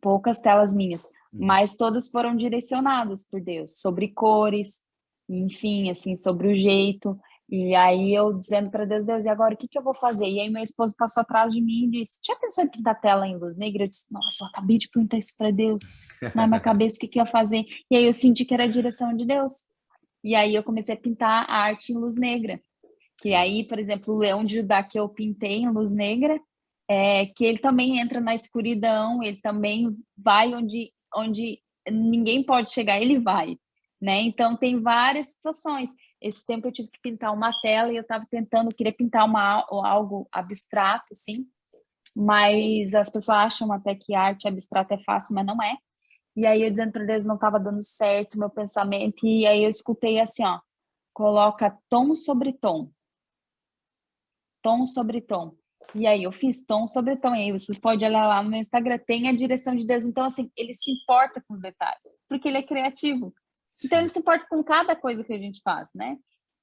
poucas telas minhas, Uhum. mas todas foram direcionadas por Deus, sobre cores, enfim, assim, sobre o jeito. E aí eu dizendo para Deus, Deus, e agora o que que eu vou fazer? E aí meu esposo passou atrás de mim e disse, já pensou em pintar tela em luz negra? Eu disse, nossa, eu acabei de perguntar isso para Deus, na minha cabeça o que que eu ia fazer? E aí eu senti que era a direção de Deus. E aí eu comecei a pintar a arte em luz negra. Que aí, por exemplo, o Leão de Judá que eu pintei em luz negra, que ele também entra na escuridão, ele também vai onde ninguém pode chegar, ele vai, né? Então tem várias situações. Esse tempo eu tive que pintar uma tela e eu estava tentando, queria pintar algo abstrato, assim, mas as pessoas acham até que arte abstrata é fácil, mas não é. E aí eu dizendo para Deus não estava dando certo meu pensamento, e aí eu escutei assim, ó, coloca tom sobre tom, tom sobre tom. E aí eu fiz tom sobre tom. E aí vocês podem olhar lá no meu Instagram, tem a direção de Deus. Então, assim, ele se importa com os detalhes, porque ele é criativo. Então, ele Sim. se importa com cada coisa que a gente faz, né?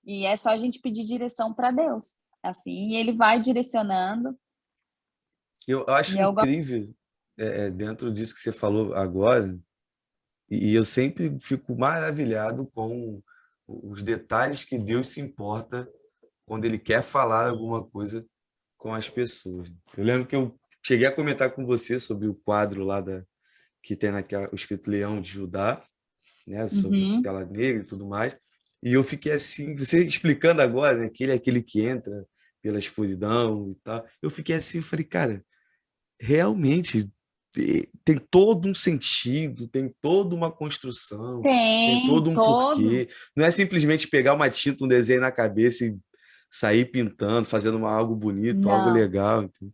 E é só a gente pedir direção para Deus, assim, e ele vai direcionando. Eu acho E eu gosto. incrível, dentro disso que você falou agora, e eu sempre fico maravilhado com os detalhes que Deus se importa quando Ele quer falar alguma coisa com as pessoas. Eu lembro que eu cheguei a comentar com você sobre o quadro lá que tem o escrito Leão de Judá, né, sobre Uhum. tela negra e tudo mais. E eu fiquei assim, você explicando agora, né, que ele é aquele que entra pela escuridão e tal. Eu fiquei assim, eu falei, cara, realmente tem todo um sentido, tem toda uma construção, tem Tem todo um todo. porquê. Não é simplesmente pegar uma tinta, um desenho na cabeça e sair pintando, fazendo algo bonito, algo Não. legal. Entendeu?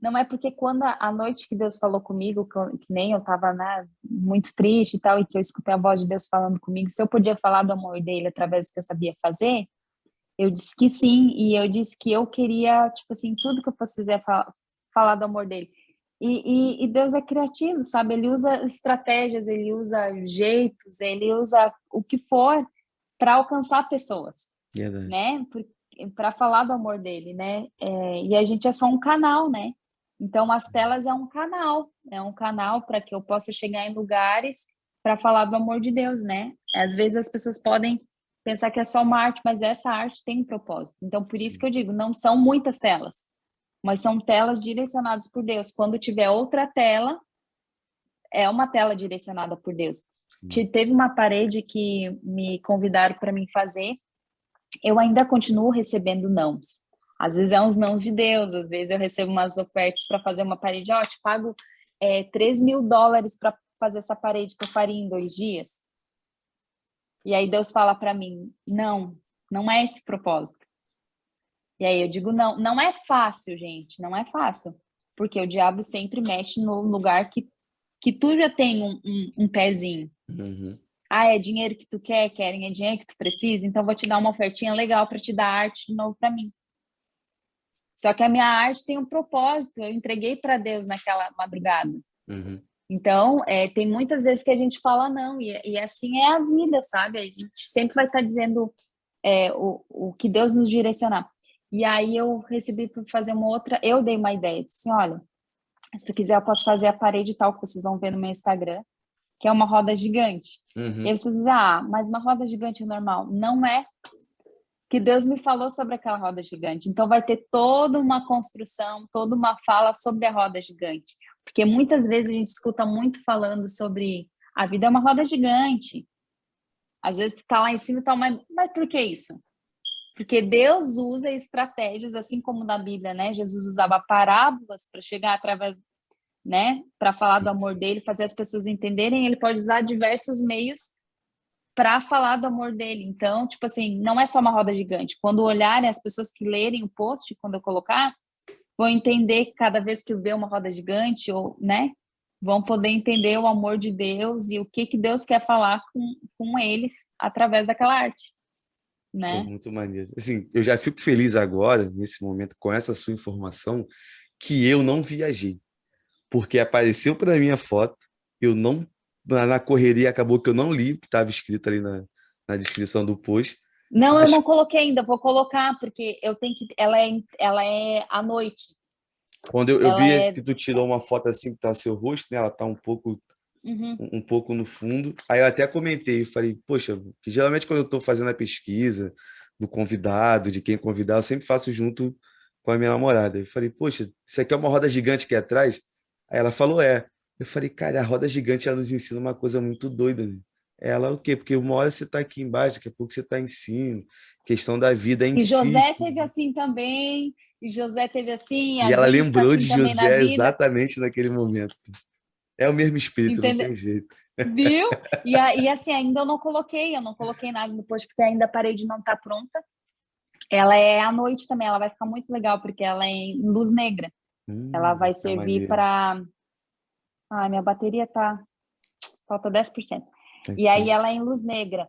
Não é porque quando a noite que Deus falou comigo, que nem eu estava, né, muito triste e tal, e que eu escutei a voz de Deus falando comigo, se eu podia falar do amor dele através do que eu sabia fazer, eu disse que sim, e eu disse que eu queria, tipo assim, tudo que eu fosse fazer, falar do amor dele. E Deus é criativo, sabe? Ele usa estratégias, ele usa jeitos, ele usa o que for para alcançar pessoas, Verdade. né? Para falar do amor dele, né? E a gente é só um canal, né? Então, as telas é um canal para que eu possa chegar em lugares para falar do amor de Deus, né? Às vezes as pessoas podem pensar que é só uma arte, mas essa arte tem um propósito. Então, por isso que Sim. eu digo, não são muitas telas, mas são telas direcionadas por Deus. Quando tiver outra tela, é uma tela direcionada por Deus. Sim. Teve uma parede que me convidaram para mim fazer, eu ainda continuo recebendo nãos. Às vezes é uns nãos de Deus, às vezes eu recebo umas ofertas para fazer uma parede, ó, te pago $3.000 para fazer essa parede que eu faria em 2 dias. E aí Deus fala para mim, não, não é esse propósito. E aí eu digo, não, não é fácil, gente, não é fácil. Porque o diabo sempre mexe no lugar que tu já tem um pezinho. Uhum. Ah, é dinheiro que tu quer, Keren, é dinheiro que tu precisa, então vou te dar uma ofertinha legal para te dar arte de novo para mim. Só que a minha arte tem um propósito, eu entreguei para Deus naquela madrugada. Uhum. Então, tem muitas vezes que a gente fala não, e assim é a vida, sabe? A gente sempre vai estar dizendo o que Deus nos direcionar. E aí eu recebi para fazer uma outra, eu dei uma ideia, disse assim, olha, se tu quiser eu posso fazer a parede tal que vocês vão ver no meu Instagram, que é uma roda gigante. E Uhum. aí vocês dizem, mas uma roda gigante é normal. Não é, que Deus me falou sobre aquela roda gigante. Então vai ter toda uma construção, toda uma fala sobre a roda gigante. Porque muitas vezes a gente escuta muito falando sobre a vida é uma roda gigante. Às vezes tu tá lá em cima e tá, mas por que isso? Porque Deus usa estratégias, assim como na Bíblia, né? Jesus usava parábolas para chegar através, né? Para falar do Sim, amor sim. dele, fazer as pessoas entenderem. Ele pode usar diversos meios para falar do amor dele. Então, tipo assim, não é só uma roda gigante. Quando olharem as pessoas que lerem o post, quando eu colocar, vão entender que cada vez que vê uma roda gigante, ou, né, vão poder entender o amor de Deus e o que Deus quer falar com eles através daquela arte, Pô, né? muito maneiro. Assim, eu já fico feliz agora, nesse momento, com essa sua informação, que eu não viajei. Porque apareceu para mim a foto, eu não, na correria, acabou que eu não li o que estava escrito ali na descrição do post, Não, eu mas não coloquei ainda, vou colocar, porque eu tenho que. Ela é à noite. quando eu Ela vi é. que tu tirou uma foto assim que tá seu rosto, né? Ela tá Uhum, um pouco no fundo. Aí eu até comentei, falei, poxa, que geralmente quando eu estou fazendo a pesquisa do convidado, de quem convidar, eu sempre faço junto com a minha namorada. Eu falei, poxa, isso aqui é uma roda gigante aqui atrás? Aí ela falou, é. Eu falei, cara, a roda gigante ela nos ensina uma coisa muito doida, né? Ela, o quê? Porque uma hora você está aqui embaixo, daqui a pouco você está em cima. Questão da vida em e si. José teve assim também, e José teve assim, E a ela gente tá lembrou de assim também na José vida, exatamente naquele momento. É o mesmo espírito, não entendeu? tem jeito. Viu? E assim, ainda eu não coloquei nada no post, porque ainda a parede não tá pronta. Ela é à noite também, ela vai ficar muito legal, porque ela é em luz negra. Ela vai Tá servir maneiro. para. Ai, minha bateria tá. Falta 10%. E aí Então, ela é em luz negra.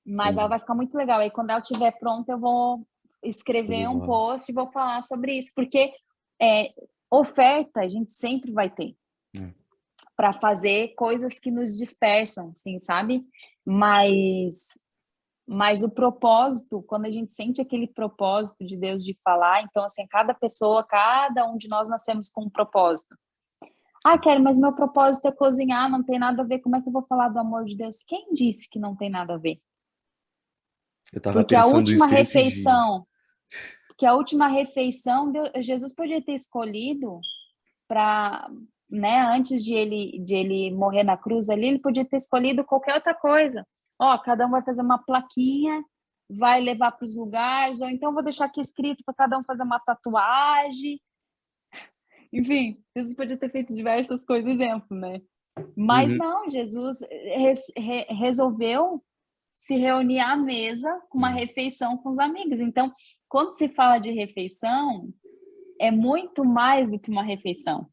Mas ela entendi. vai ficar muito legal. Aí quando ela estiver pronta, eu vou Show de escrever um bola. post e vou falar sobre isso, porque é, oferta a gente sempre vai ter É. para fazer coisas que nos dispersam, assim, sabe? Mas Mas o propósito, quando a gente sente aquele propósito de Deus de falar, então, assim, cada pessoa, cada um de nós nascemos com um propósito. Ah, Kelly, mas meu propósito é cozinhar, não tem nada a ver. Como é que eu vou falar do amor de Deus? Quem disse que não tem nada a ver? Eu tava Porque a pensando última isso esses dias. refeição, porque a última refeição, Jesus podia ter escolhido para, né, antes de ele morrer na cruz ali, ele podia ter escolhido qualquer outra coisa. Ó, cada um vai fazer uma plaquinha, vai levar para os lugares, ou então vou deixar aqui escrito para cada um fazer uma tatuagem. Enfim, Jesus podia ter feito diversas coisas, exemplo, né? Mas Uhum. não, Jesus resolveu se reunir à mesa com uma refeição com os amigos. Então, quando se fala de refeição, é muito mais do que uma refeição.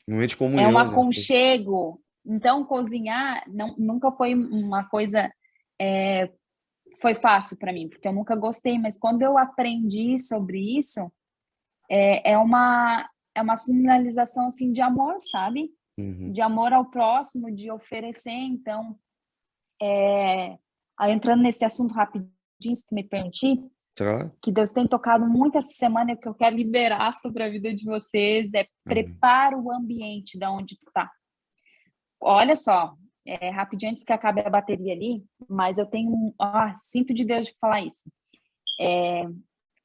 Momento de É um comunhão, né? aconchego. Então, cozinhar nunca foi uma coisa... foi fácil para mim, porque eu nunca gostei, mas quando eu aprendi sobre isso, é uma sinalização assim de amor, sabe? Uhum. De amor ao próximo, de oferecer. Então, aí entrando nesse assunto rapidinho, se tu me permitir, Tá? que Deus tem tocado muito essa semana e que eu quero liberar sobre a vida de vocês é Amém. prepara o ambiente da onde tu tá. Olha só, rapidinho antes que acabe a bateria ali, mas eu tenho sinto de Deus de falar isso.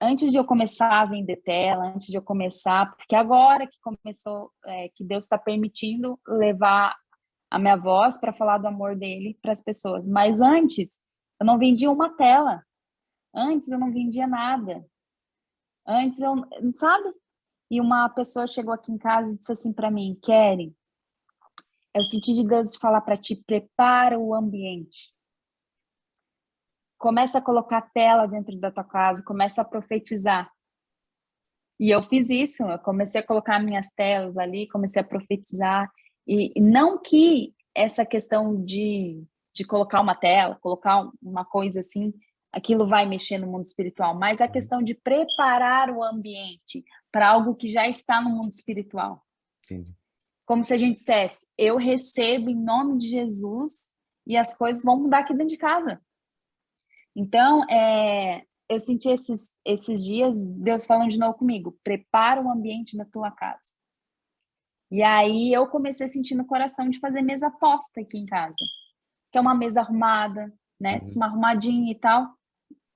Antes de eu começar a vender tela, antes de eu começar, porque agora que começou, que Deus está permitindo levar a minha voz para falar do amor dele para as pessoas. Mas antes, eu não vendia uma tela. Antes eu não vendia nada. Antes eu, sabe? E uma pessoa chegou aqui em casa e disse assim para mim, Kelly, eu senti de Deus de falar para ti, prepara o ambiente. Começa a colocar tela dentro da tua casa, começa a profetizar. E eu fiz isso, eu comecei a colocar minhas telas ali, comecei a profetizar. E não que essa questão de colocar uma tela, colocar uma coisa assim, aquilo vai mexer no mundo espiritual, mas a Uhum. questão de preparar o ambiente para algo que já está no mundo espiritual. Entendi. Como se a gente dissesse, eu recebo em nome de Jesus e as coisas vão mudar aqui dentro de casa. Então, eu senti esses dias Deus falando de novo comigo, prepara o ambiente da tua casa. E aí eu comecei a sentir no coração de fazer mesa posta aqui em casa, que é uma mesa arrumada, né? Uhum. Uma arrumadinha e tal.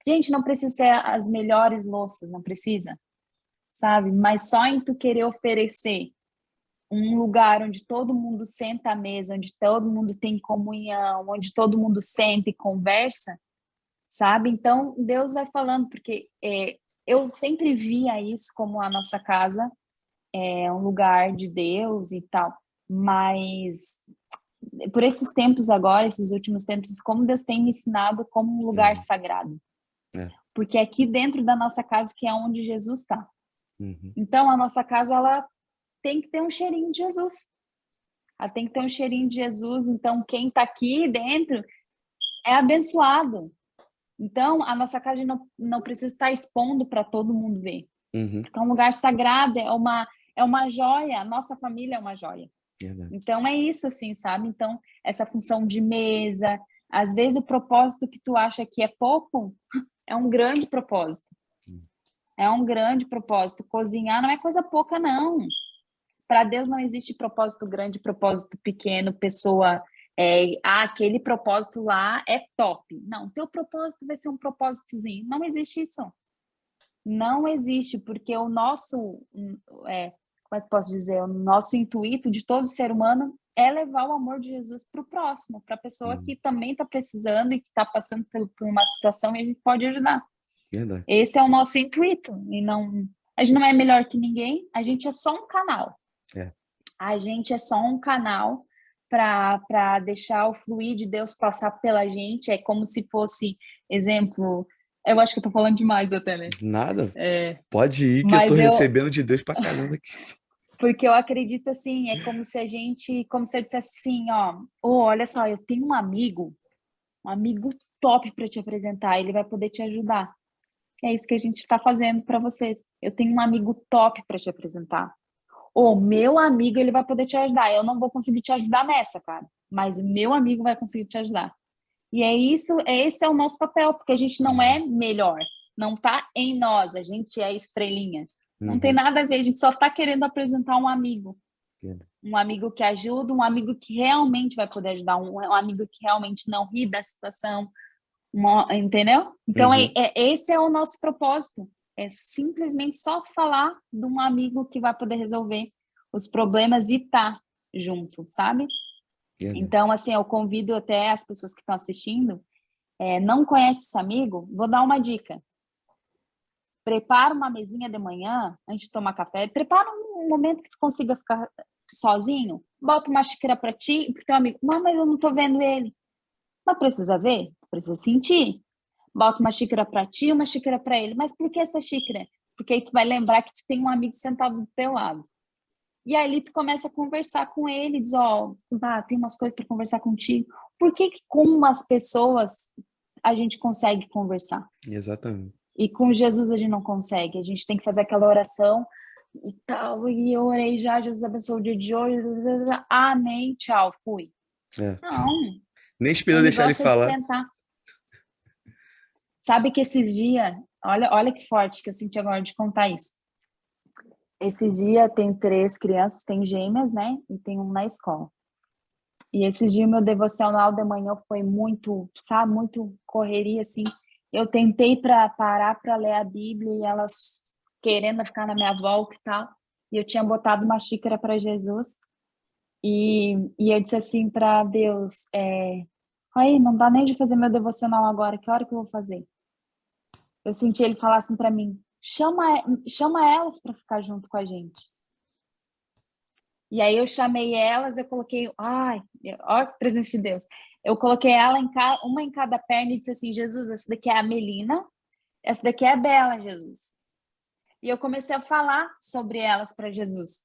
Gente, não precisa ser as melhores louças, não precisa, sabe? Mas só em tu querer oferecer um lugar onde todo mundo senta à mesa, onde todo mundo tem comunhão, onde todo mundo senta e conversa, sabe? Então, Deus vai falando, porque eu sempre via isso como a nossa casa é um lugar de Deus e tal, mas por esses tempos agora, esses últimos tempos, como Deus tem me ensinado como um lugar Uhum. sagrado, É. porque é aqui dentro da nossa casa que é onde Jesus está. Uhum. Então, a nossa casa, ela tem que ter um cheirinho de Jesus. Ela tem que ter um cheirinho de Jesus. Então, quem está aqui dentro é abençoado. Então, a nossa casa não precisa estar expondo para todo mundo ver. Uhum. Porque é um lugar sagrado, é uma joia. A nossa família é uma joia. Verdade. Então, é isso, assim, sabe? Então, essa função de mesa, às vezes o propósito que tu acha que é pouco, é um grande propósito. É um grande propósito. Cozinhar não é coisa pouca, não. Para Deus não existe propósito grande, propósito pequeno, pessoa. Aquele propósito lá é top. Não, teu propósito vai ser um propósitozinho. Não existe isso. Não existe, porque o nosso, como é que posso dizer, o nosso intuito de todo ser humano é levar o amor de Jesus para o próximo, para a pessoa Uhum. que também está precisando e que está passando por uma situação e a gente pode ajudar. Verdade. Esse é o nosso intuito. E não, a gente não é melhor que ninguém, a gente é só um canal. É. A gente é só um canal para deixar o fluir de Deus passar pela gente. É como se fosse, exemplo, eu acho que eu tô falando demais até, né? Nada. Pode ir que eu tô Mas recebendo de Deus pra caramba aqui. porque eu acredito assim, é como se como se eu dissesse assim, ó, olha só, eu tenho um amigo top para te apresentar, ele vai poder te ajudar. É isso que a gente está fazendo para vocês. Eu tenho um amigo top para te apresentar. O meu amigo, ele vai poder te ajudar. Eu não vou conseguir te ajudar nessa, cara, mas o meu amigo vai conseguir te ajudar. E é isso, esse é o nosso papel, porque a gente não é melhor, não está em nós, a gente é estrelinha. Não tem Uhum. nada a ver, a gente só está querendo apresentar Entendo. um amigo que ajuda, um amigo que realmente vai poder ajudar, um amigo que realmente não ri da situação, entendeu? Então, Uhum. esse é o nosso propósito, é simplesmente só falar de um amigo que vai poder resolver os problemas e estar junto, sabe? Entendo. Então, assim, eu convido até as pessoas que estão assistindo, não conhece esse amigo, vou dar uma dica. Prepara uma mesinha de manhã, antes de tomar café, prepara um momento que tu consiga ficar sozinho, bota uma xícara para ti e pro teu amigo. Não, mas eu não tô vendo ele. Mas precisa ver? Precisa sentir. Bota uma xícara para ti, uma xícara para ele. Mas por que essa xícara? Porque aí tu vai lembrar que tu tem um amigo sentado do teu lado. E aí tu começa a conversar com ele, diz, ó, tem umas coisas para conversar contigo. Por que com as pessoas a gente consegue conversar? Exatamente. E com Jesus a gente não consegue. A gente tem que fazer aquela oração e tal. E eu orei já, Jesus abençoe o dia de hoje. Amém, tchau, fui. É. Não, Nem o esperou deixar ele negócio é de falar. sentar. Sabe que esses dias, olha que forte que eu senti agora de contar isso. Esses dias tem 3 crianças, tem gêmeas, né? E tem um na escola. E esses dias meu devocional de manhã foi muito, sabe, muito correria, assim. Eu tentei parar para ler a Bíblia e elas querendo ficar na minha volta e tal. E eu tinha botado uma xícara para Jesus. E eu disse assim para Deus, aí não dá nem de fazer meu devocional agora, que hora que eu vou fazer? Eu senti ele falar assim para mim, chama elas para ficar junto com a gente. E aí eu chamei elas, eu coloquei, olha que presente de Deus. Eu coloquei ela uma em cada perna e disse assim, Jesus, essa daqui é a Melina, essa daqui é a Bela, Jesus. E eu comecei a falar sobre elas para Jesus.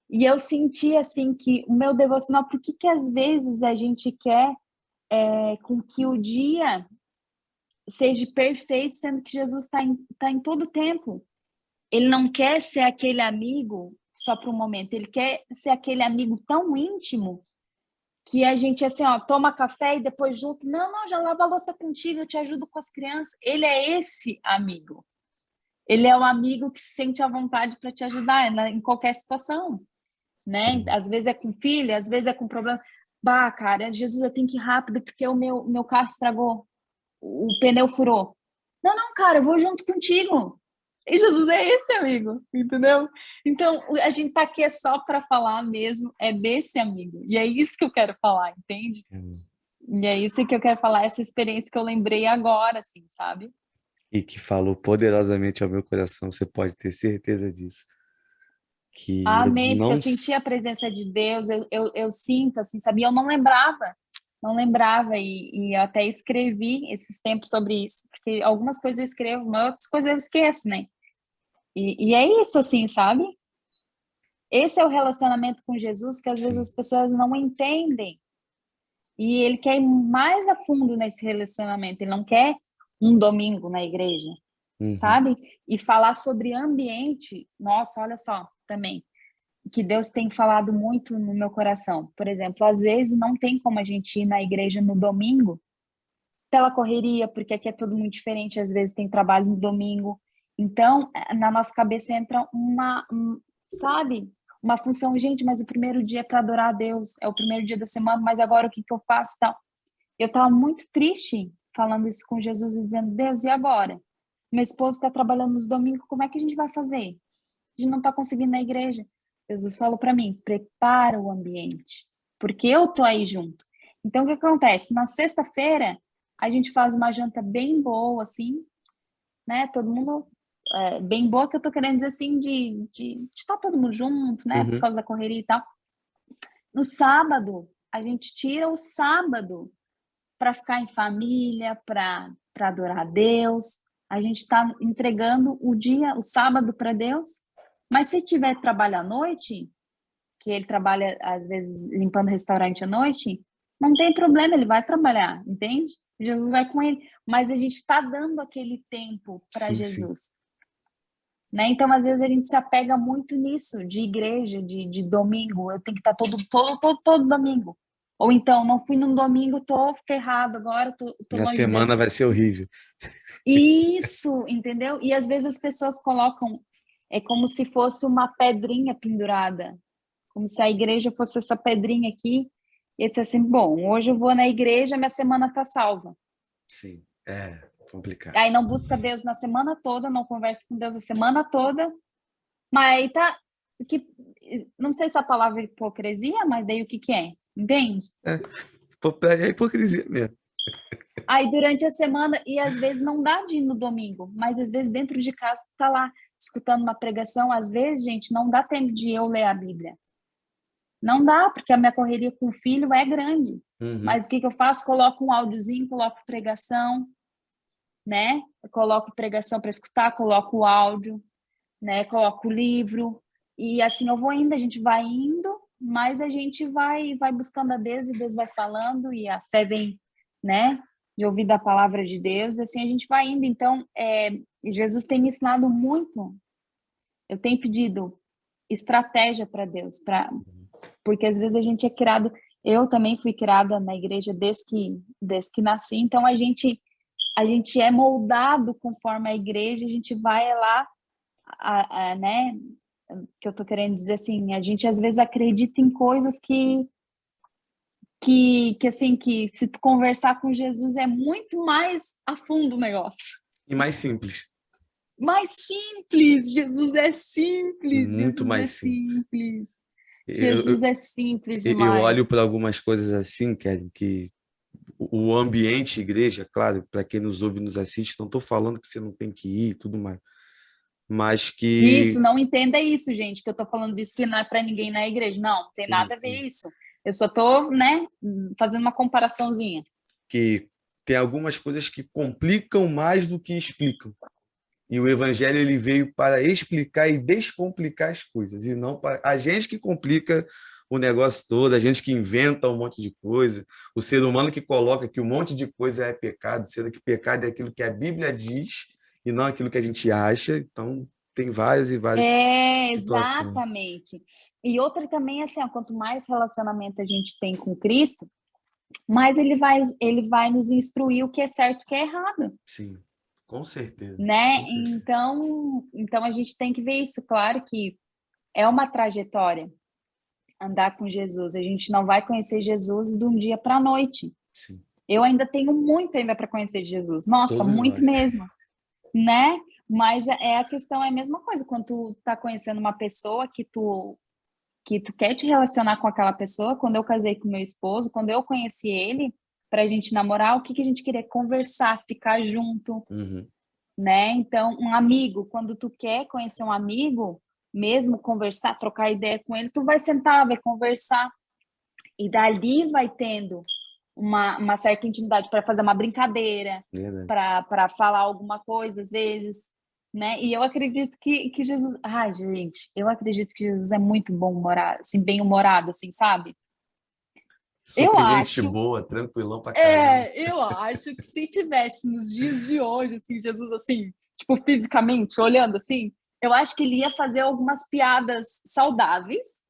E eu senti assim que o meu devocional, por que que às vezes a gente quer com que o dia seja perfeito, sendo que Jesus tá em todo o tempo. Ele não quer ser aquele amigo só para um momento, ele quer ser aquele amigo tão íntimo que a gente, assim, ó, toma café e depois junto, não, já lava a louça contigo, eu te ajudo com as crianças. Ele é esse amigo. Ele é o amigo que se sente à vontade para te ajudar em qualquer situação, né? Sim. Às vezes é com filho, às vezes é com problema. Bah, cara, Jesus, eu tenho que ir rápido porque o meu carro estragou, o pneu furou. Não, cara, eu vou junto contigo. E Jesus é esse amigo, entendeu? Então, a gente tá aqui só para falar mesmo, é desse amigo. E é isso que eu quero falar, entende? E é isso que eu quero falar, essa experiência que eu lembrei agora, assim, sabe? E que falou poderosamente ao meu coração, você pode ter certeza disso. Que eu Amém, porque eu não. senti a presença de Deus, eu sinto, assim, sabia? Eu não lembrava, e eu até escrevi esses tempos sobre isso, porque algumas coisas eu escrevo, mas outras coisas eu esqueço, né? E é isso, assim, sabe? Esse é o relacionamento com Jesus que às vezes Sim. as pessoas não entendem. E ele quer ir mais a fundo nesse relacionamento. Ele não quer um domingo na igreja, Uhum. sabe? E falar sobre ambiente. Nossa, olha só, também. Que Deus tem falado muito no meu coração. Por exemplo, às vezes não tem como a gente ir na igreja no domingo pela correria, porque aqui é tudo muito diferente. Às vezes tem trabalho no domingo. Então, na nossa cabeça entra sabe? Uma função, gente, mas o primeiro dia é para adorar a Deus, é o primeiro dia da semana, mas agora o que que eu faço, tal? Eu estava muito triste falando isso com Jesus e dizendo, Deus, e agora? Meu esposo está trabalhando nos domingos, como é que a gente vai fazer? A gente não está conseguindo ir na igreja. Jesus falou para mim, prepara o ambiente, porque eu tô aí junto. Então, o que acontece? Na sexta-feira, a gente faz uma janta bem boa, assim, né? Todo mundo bem boa, que eu tô querendo dizer assim, de estar todo mundo junto, né? Por Uhum. causa da correria e tal. No sábado, a gente tira o sábado para ficar em família, para adorar a Deus. A gente está entregando o dia, o sábado para Deus. Mas se tiver trabalho à noite, que ele trabalha às vezes limpando restaurante à noite, não tem problema, ele vai trabalhar, entende? Jesus vai com ele, mas a gente está dando aquele tempo para Sim, sim. Jesus, né? Então, às vezes a gente se apega muito nisso, de igreja, de domingo, eu tenho que estar todo domingo. Ou então, não fui num domingo, tô ferrado agora, tô Minha longe de Deus. semana vai ser horrível. Isso, entendeu? E às vezes as pessoas colocam, é como se fosse uma pedrinha pendurada, como se a igreja fosse essa pedrinha aqui, e disse assim, bom, hoje eu vou na igreja, minha semana tá salva. Sim, é complicado. Aí não busca Deus na semana toda, não conversa com Deus a semana toda, mas aí tá, que, não sei se a palavra é hipocrisia, mas daí o que que é? Entende? É, é hipocrisia mesmo. Aí durante a semana, e às vezes não dá de ir no domingo, mas às vezes dentro de casa tu tá lá escutando uma pregação, às vezes, gente, não dá tempo de eu ler a Bíblia. Não dá, porque a minha correria com o filho é grande. Uhum. Mas o que que eu faço? Coloco um áudiozinho, coloco pregação, né? Eu coloco pregação para escutar, coloco o áudio, né? Coloco o livro. E assim eu vou indo, a gente vai indo, mas a gente vai buscando a Deus e Deus vai falando e a fé vem, né? De ouvir da palavra de Deus, assim a gente vai indo. Então, Jesus tem me ensinado muito. Eu tenho pedido estratégia para Deus, porque às vezes a gente é criado. Eu também fui criada na igreja desde que nasci, então a gente é moldado conforme a igreja, a gente vai lá, né? Que eu tô querendo dizer assim, a gente às vezes acredita em coisas que assim, que se tu conversar com Jesus é muito mais a fundo o negócio. E mais simples. Mais simples, Jesus é E simples, muito Jesus é mais simples. simples. Eu, Jesus eu, é simples eu demais. olho para algumas coisas assim, Kelly, que o ambiente igreja, claro, para quem nos ouve e nos assiste, não estou falando que você não tem que ir e tudo mais, mas Isso, que não entenda isso, gente, que eu tô falando isso que não é para ninguém na igreja. Não, não tem sim, nada a ver sim, isso. Eu só tô, né, fazendo uma comparaçãozinha. que tem algumas coisas que complicam mais do que explicam. E o evangelho ele veio para explicar e descomplicar as coisas, e não para a gente que complica o negócio todo, a gente que inventa um monte de coisa, o ser humano que coloca que um monte de coisa é pecado, sendo que pecado é aquilo que a Bíblia diz e não aquilo que a gente acha. Então, tem várias e várias É, situações. exatamente. E outra também, assim, ó, quanto mais relacionamento a gente tem com Cristo, mais ele vai nos instruir o que é certo e o que é errado, Sim, com certeza, né? com certeza. Então a gente tem que ver isso. Claro que é uma trajetória andar com Jesus. A gente não vai conhecer Jesus de um dia para a noite. Sim, Eu ainda tenho muito ainda para conhecer Jesus. Nossa, todos muito nós. mesmo, né? Mas a questão é a mesma coisa quando tu tá conhecendo uma pessoa que tu quer te relacionar com aquela pessoa. Quando eu casei com meu esposo, quando eu conheci ele, para a gente namorar, o que que a gente queria? Conversar, ficar junto, Uhum. né? Então, um amigo, quando tu quer conhecer um amigo, mesmo conversar, trocar ideia com ele, tu vai sentar, vai conversar, e dali vai tendo uma certa intimidade para fazer uma brincadeira, Verdade. para falar alguma coisa, às vezes, né? E eu acredito que Jesus. Ai, gente, eu acredito que Jesus é muito bom-humorado, assim, bem-humorado, assim, sabe? Eu Super gente acho, boa, tranquilão pra caramba. eu acho que se tivesse nos dias de hoje, assim, Jesus, assim, tipo, fisicamente, olhando assim, eu acho que ele ia fazer algumas piadas saudáveis,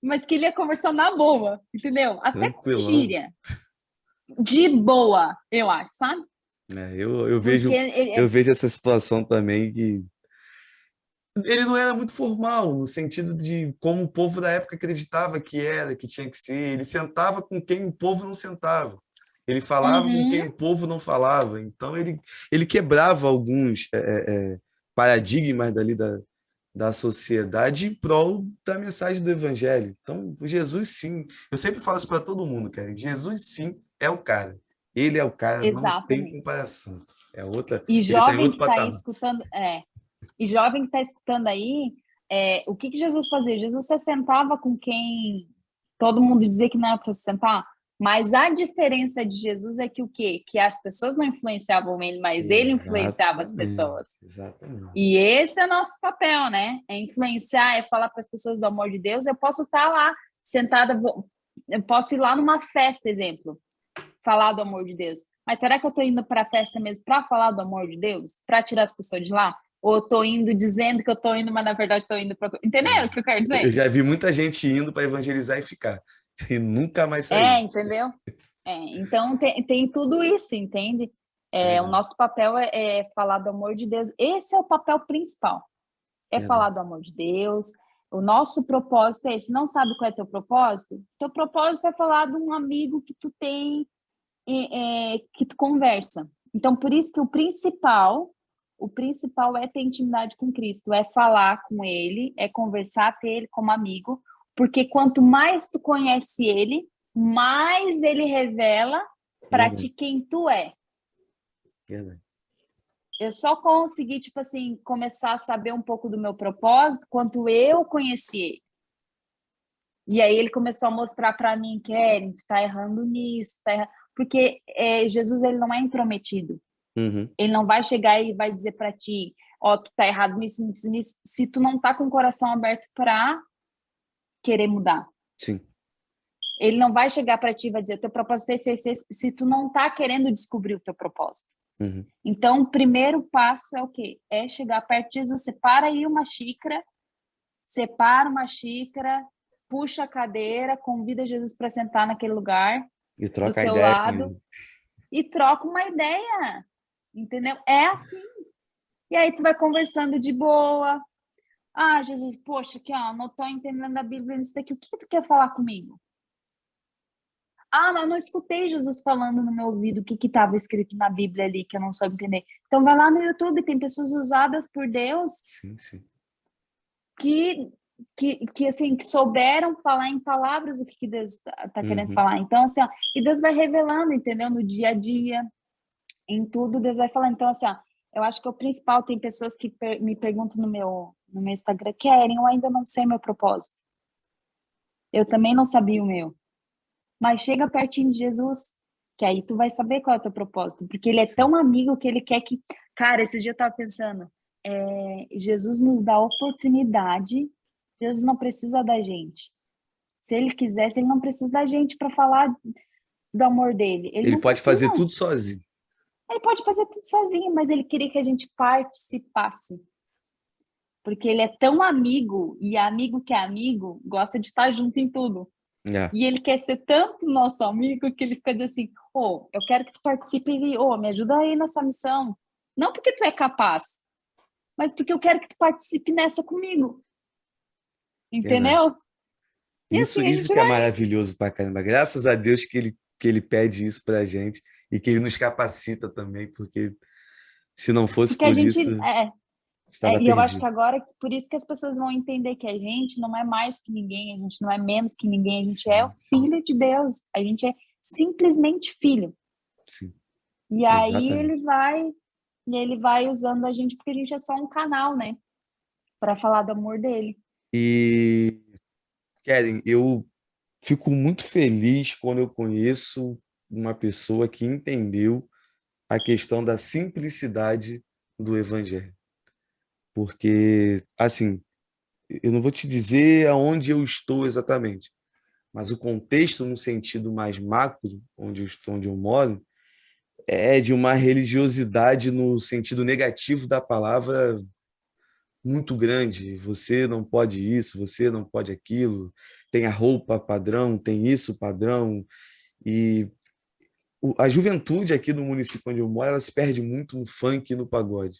mas que ele ia conversar na boa, entendeu? Até com Tranquilão. gíria. De boa, eu acho, sabe? É, eu Porque vejo, eu vejo essa situação também que ele não era muito formal, no sentido de como o povo da época acreditava que era, que tinha que ser. Ele sentava com quem o povo não sentava. Ele falava com uhum, quem o povo não falava. Então, ele quebrava alguns paradigmas dali da sociedade em prol da mensagem do evangelho. Então, Jesus, sim. Eu sempre falo isso para todo mundo, cara. Jesus, sim, é o cara. Ele é o cara, não tem exatamente. comparação. É outra, E ele está em jovem outro que está aí patamar. escutando, e jovem que está escutando aí, o que que Jesus fazia? Jesus se sentava com quem todo mundo dizia que não era para se sentar, mas a diferença de Jesus é que o quê? Que as pessoas não influenciavam ele, mas ele influenciava as Exatamente, pessoas. exatamente. E esse é nosso papel, né? É influenciar, é falar para as pessoas do amor de Deus. Eu posso estar lá sentada, eu posso ir lá numa festa, exemplo, falar do amor de Deus. Mas será que eu estou indo para a festa mesmo para falar do amor de Deus? Para tirar as pessoas de lá? Ou eu estou indo dizendo que eu estou indo, mas na verdade estou indo para. Entenderam o que eu quero Eu dizer? já vi muita gente indo para evangelizar e ficar. E nunca mais saiu. Entendeu? Então tem tudo isso, entende? O Verdade, nosso papel é falar do amor de Deus. Esse é o papel principal. É falar verdade. do amor de Deus. O nosso propósito é esse. Não sabe qual é teu propósito? Teu propósito é falar de um amigo que tu tem, que tu conversa. Então, por isso que o principal é ter intimidade com Cristo, é falar com Ele, é conversar, ter Ele como amigo, porque quanto mais tu conhece Ele, mais Ele revela para ti Verdade, quem tu é. verdade. Eu só consegui, tipo assim, começar a saber um pouco do meu propósito quando eu conheci Ele. E aí ele começou a mostrar para mim, Keren, tu tá errando nisso, tá errando. Porque Jesus, ele não é intrometido. Uhum. Ele não vai chegar e vai dizer para ti, ó, tu tá errado nisso, nisso, nisso, se tu não tá com o coração aberto para querer mudar. Sim. Ele não vai chegar para ti e vai dizer, teu propósito é esse, se tu não tá querendo descobrir o teu propósito. Uhum. Então, o primeiro passo é o quê? É chegar perto de Jesus, separa uma xícara, puxa a cadeira, convida Jesus para sentar naquele lugar E do troca a teu ideia com lado ele. e troca uma ideia, entendeu? É assim. E aí tu vai conversando de boa. Ah, Jesus, poxa, aqui, ó, não tô entendendo a Bíblia nisso daqui. O que tu quer falar comigo? Ah, mas eu não escutei Jesus falando no meu ouvido o que estava escrito na Bíblia ali, que eu não soube entender. Então vai lá no YouTube, tem pessoas usadas por Deus Sim, sim. que, assim, que souberam falar em palavras o que Deus tá querendo Uhum. falar. Então, assim, ó, e Deus vai revelando, entendeu? No dia a dia, em tudo, Deus vai falar. Então, assim, ó, eu acho que o principal, tem pessoas que me perguntam no meu Instagram, querem, eu ainda não sei meu propósito. Eu também não sabia o meu. Mas chega pertinho de Jesus, que aí tu vai saber qual é o teu propósito, porque ele é Sim. tão amigo que ele quer que... Cara, esse dia eu tava pensando, Jesus nos dá oportunidade, Jesus não precisa da gente. Se ele quisesse, ele não precisa da gente para falar do amor dele. Ele Ele não pode precisa. fazer tudo sozinho. Ele pode fazer tudo sozinho, mas ele queria que a gente participasse. Porque ele é tão amigo, e amigo que é amigo, gosta de estar junto em tudo. É, E ele quer ser tanto nosso amigo que ele fica dizendo assim, eu quero que tu participe, me ajuda aí nessa missão. Não porque tu é capaz, mas porque eu quero que tu participe nessa comigo. verdade. Entendeu? E Isso, assim a isso gente que é vai. maravilhoso pra caramba. Graças a Deus que ele pede isso pra gente e que ele nos capacita também, porque se não fosse Porque a por gente. isso, estava E eu acho que perdido. agora, por isso que as pessoas vão entender que a gente não é mais que ninguém, a gente não é menos que ninguém, a gente é o Sim, filho de Deus, a gente é simplesmente filho. sim, E aí exatamente. ele vai usando a gente porque a gente é só um canal, né, para falar do amor dele. E, Keren, eu fico muito feliz quando eu conheço uma pessoa que entendeu a questão da simplicidade do evangelho. Porque, assim, eu não vou te dizer aonde eu estou exatamente, mas o contexto, no sentido mais macro, onde eu estou, onde eu moro, é de uma religiosidade no sentido negativo da palavra muito grande. Você não pode isso, você não pode aquilo. Tem a roupa padrão, tem isso padrão. E a juventude aqui no município onde eu moro, ela se perde muito no funk e no pagode.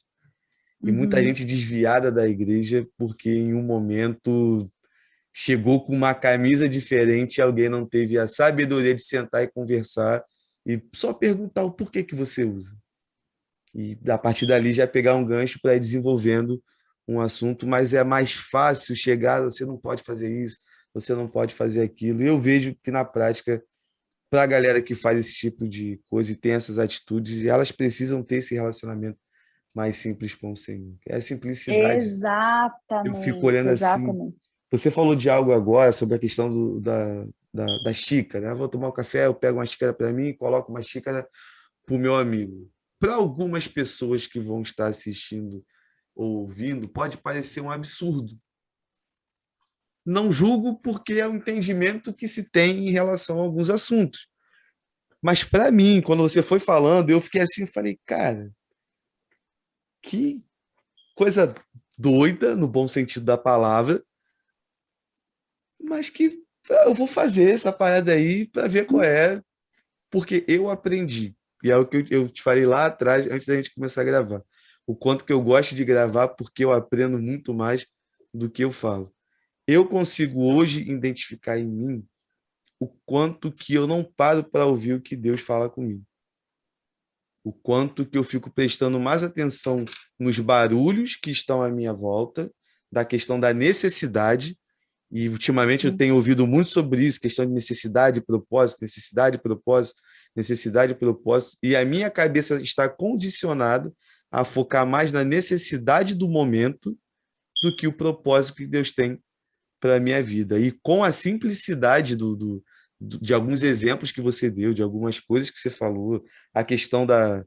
E muita Uhum. gente desviada da igreja porque em um momento chegou com uma camisa diferente e alguém não teve a sabedoria de sentar e conversar e só perguntar o porquê que você usa. E a partir dali já pegar um gancho para ir desenvolvendo um assunto, mas é mais fácil chegar, você não pode fazer isso, você não pode fazer aquilo. E eu vejo que na prática, para a galera que faz esse tipo de coisa e tem essas atitudes, elas precisam ter esse relacionamento mais simples com o Senhor. É a simplicidade. Eu fico Exatamente, olhando assim. exatamente. Você falou de algo agora sobre a questão da xícara. Né? Vou tomar um café, eu pego uma xícara para mim e coloco uma xícara para o meu amigo. Para algumas pessoas que vão estar assistindo ou ouvindo, pode parecer um absurdo. Não julgo porque é o entendimento que se tem em relação a alguns assuntos. Mas para mim, quando você foi falando, eu fiquei assim, falei, cara, que coisa doida, no bom sentido da palavra, mas que Eu vou fazer essa parada aí para ver qual é, porque eu aprendi. E é o que eu te falei lá atrás, antes da gente começar a gravar. O quanto que eu gosto de gravar, porque eu aprendo muito mais do que eu falo. Eu consigo hoje identificar em mim o quanto que eu não paro para ouvir o que Deus fala comigo. O quanto que eu fico prestando mais atenção nos barulhos que estão à minha volta, da questão da necessidade. E ultimamente eu tenho ouvido muito sobre isso, questão de necessidade, propósito, necessidade, propósito, necessidade, propósito. E a minha cabeça está condicionada a focar mais na necessidade do momento do que o propósito que Deus tem para a minha vida. E com a simplicidade de alguns exemplos que você deu, de algumas coisas que você falou, a questão da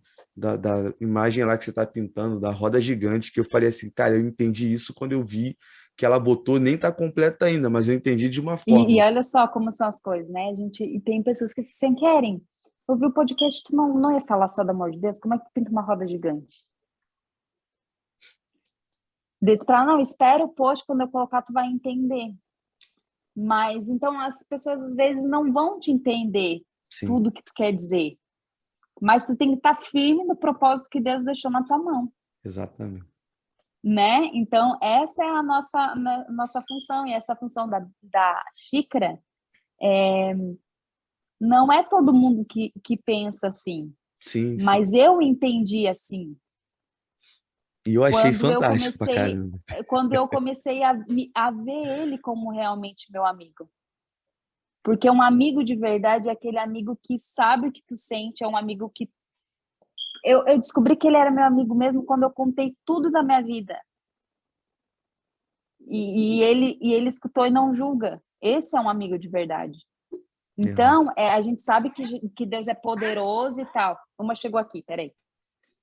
imagem lá que você está pintando, da roda gigante, que eu falei assim, cara, eu entendi isso quando eu vi que ela botou, nem está completa ainda, mas eu entendi de uma E forma. olha só como são as coisas, né? E tem pessoas que se querem ouvir o podcast, tu não ia falar só do amor de Deus, como é que tu pinta uma roda gigante? Diz para não, espera o post, quando eu colocar tu vai entender. Mas então as pessoas às vezes não vão te entender Sim, tudo que tu quer dizer. Mas tu tem que estar firme no propósito que Deus deixou na tua mão, exatamente. né? Então essa é a nossa função, e essa função da xícara não é todo mundo que pensa assim, Sim, sim. mas eu entendi assim. E eu achei Quando eu fantástico pra comecei, caramba. quando eu comecei a ver ele como realmente meu amigo. Porque um amigo de verdade é aquele amigo que sabe o que tu sente, é um amigo que... Eu descobri que ele era meu amigo mesmo quando eu contei tudo da minha vida. E ele escutou e não julga. Esse é um amigo de verdade. Verdade. Então, a gente sabe que Deus é poderoso e tal. Uma chegou aqui, peraí.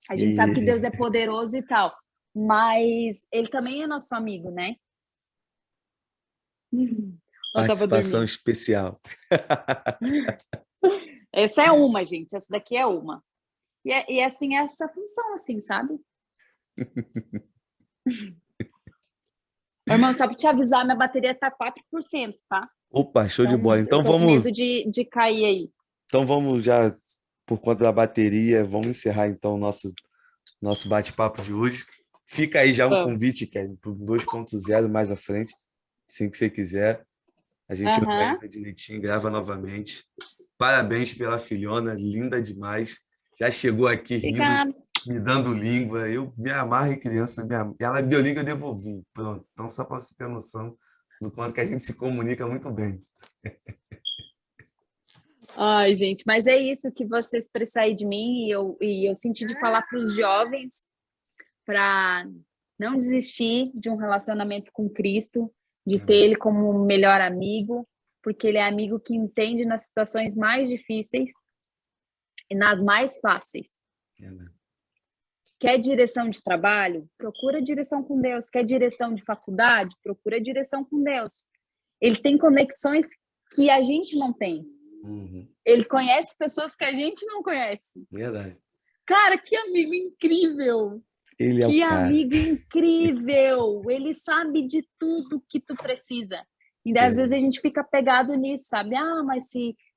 A gente sabe que Deus E é poderoso e tal. Mas ele também é nosso amigo, né? Ela tava participação dormindo. especial. Essa é uma, gente. Essa daqui é uma. E assim, é essa função, assim, sabe? Irmão, só para te avisar, minha bateria tá 4%, tá? Opa, show de bola. Então, eu tô com medo de cair aí. Então vamos já, por conta da bateria, vamos encerrar então o nosso bate-papo de hoje. Fica aí já um Vamos. convite, Kevin, para o 2.0 mais à frente, assim que você quiser. A gente Aham. organiza direitinho, grava novamente. Parabéns pela filhona, linda demais. Já chegou aqui rindo, Fica... me dando língua. Eu me amarro em criança, ela me deu língua, eu devolvi. Pronto. Então, só para você ter noção do quanto que a gente se comunica muito bem. Ai, gente, mas é isso que vocês precisam de mim, e eu senti de falar para os jovens para não desistir de um relacionamento com Cristo, de ter Amém. Ele como um melhor amigo, porque Ele é amigo que entende nas situações mais difíceis e nas mais fáceis. Amém. Quer direção de trabalho? Procura direção com Deus. Quer direção de faculdade? Procura direção com Deus. Ele tem conexões que a gente não tem. Uhum. Ele conhece pessoas que a gente não conhece. Verdade. Cara, que amigo incrível! Ele é o Que cara. amigo incrível! Ele sabe de tudo que tu precisa. E às vezes a Verdade. gente fica pegado nisso, sabe? Ah, mas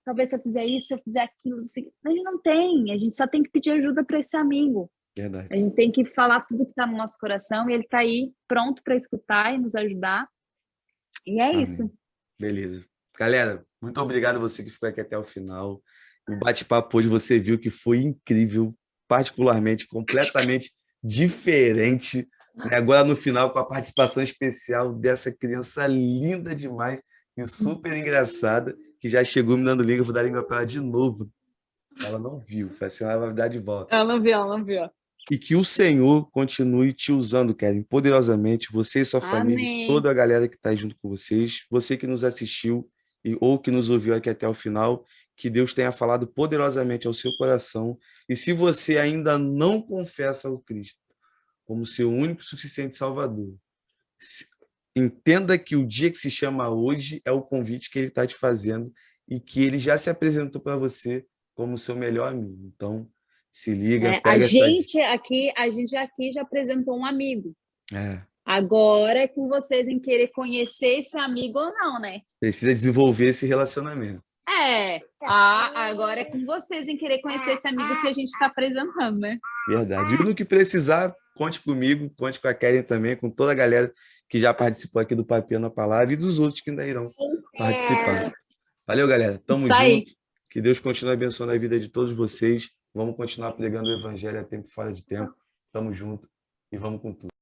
talvez se eu fizer isso, se eu fizer aquilo, a gente não tem. A gente só tem que pedir ajuda para esse amigo. Verdade. A gente tem que falar tudo que está no nosso coração, e ele está aí pronto para escutar e nos ajudar. E é isso. Amém. Beleza. Galera, muito obrigado a você que ficou aqui até o final. O bate-papo hoje você viu que foi incrível, particularmente, completamente diferente. Né? Agora no final, com a participação especial dessa criança linda demais e super engraçada, que já chegou me dando língua. Eu vou dar língua para ela de novo. Ela não viu, vai ser ela vai dar de volta. Ela não viu. E que o Senhor continue te usando, Karen, poderosamente, você e sua família, Amém. toda a galera que está junto com vocês, você que nos assistiu ou que nos ouviu aqui até o final, que Deus tenha falado poderosamente ao seu coração. E se você ainda não confessa o Cristo como seu único e suficiente Salvador, entenda que o dia que se chama hoje é o convite que ele está te fazendo e que ele já se apresentou para você como seu melhor amigo. Então, se liga, A pega essa. gente aqui já apresentou um amigo. É. Agora é com vocês em querer conhecer esse amigo ou não, né? Precisa desenvolver esse relacionamento. Agora é com vocês em querer conhecer esse amigo que a gente está apresentando, né? Verdade. E no que precisar, conte comigo, conte com a Karen também, com toda a galera que já participou aqui do Papiando a Palavra e dos outros que ainda irão participar. Valeu, galera. Tamo Isso aí. junto. Que Deus continue abençoando a vida de todos vocês. Vamos continuar pregando o evangelho a tempo e fora de tempo. Tamo junto e vamos com tudo.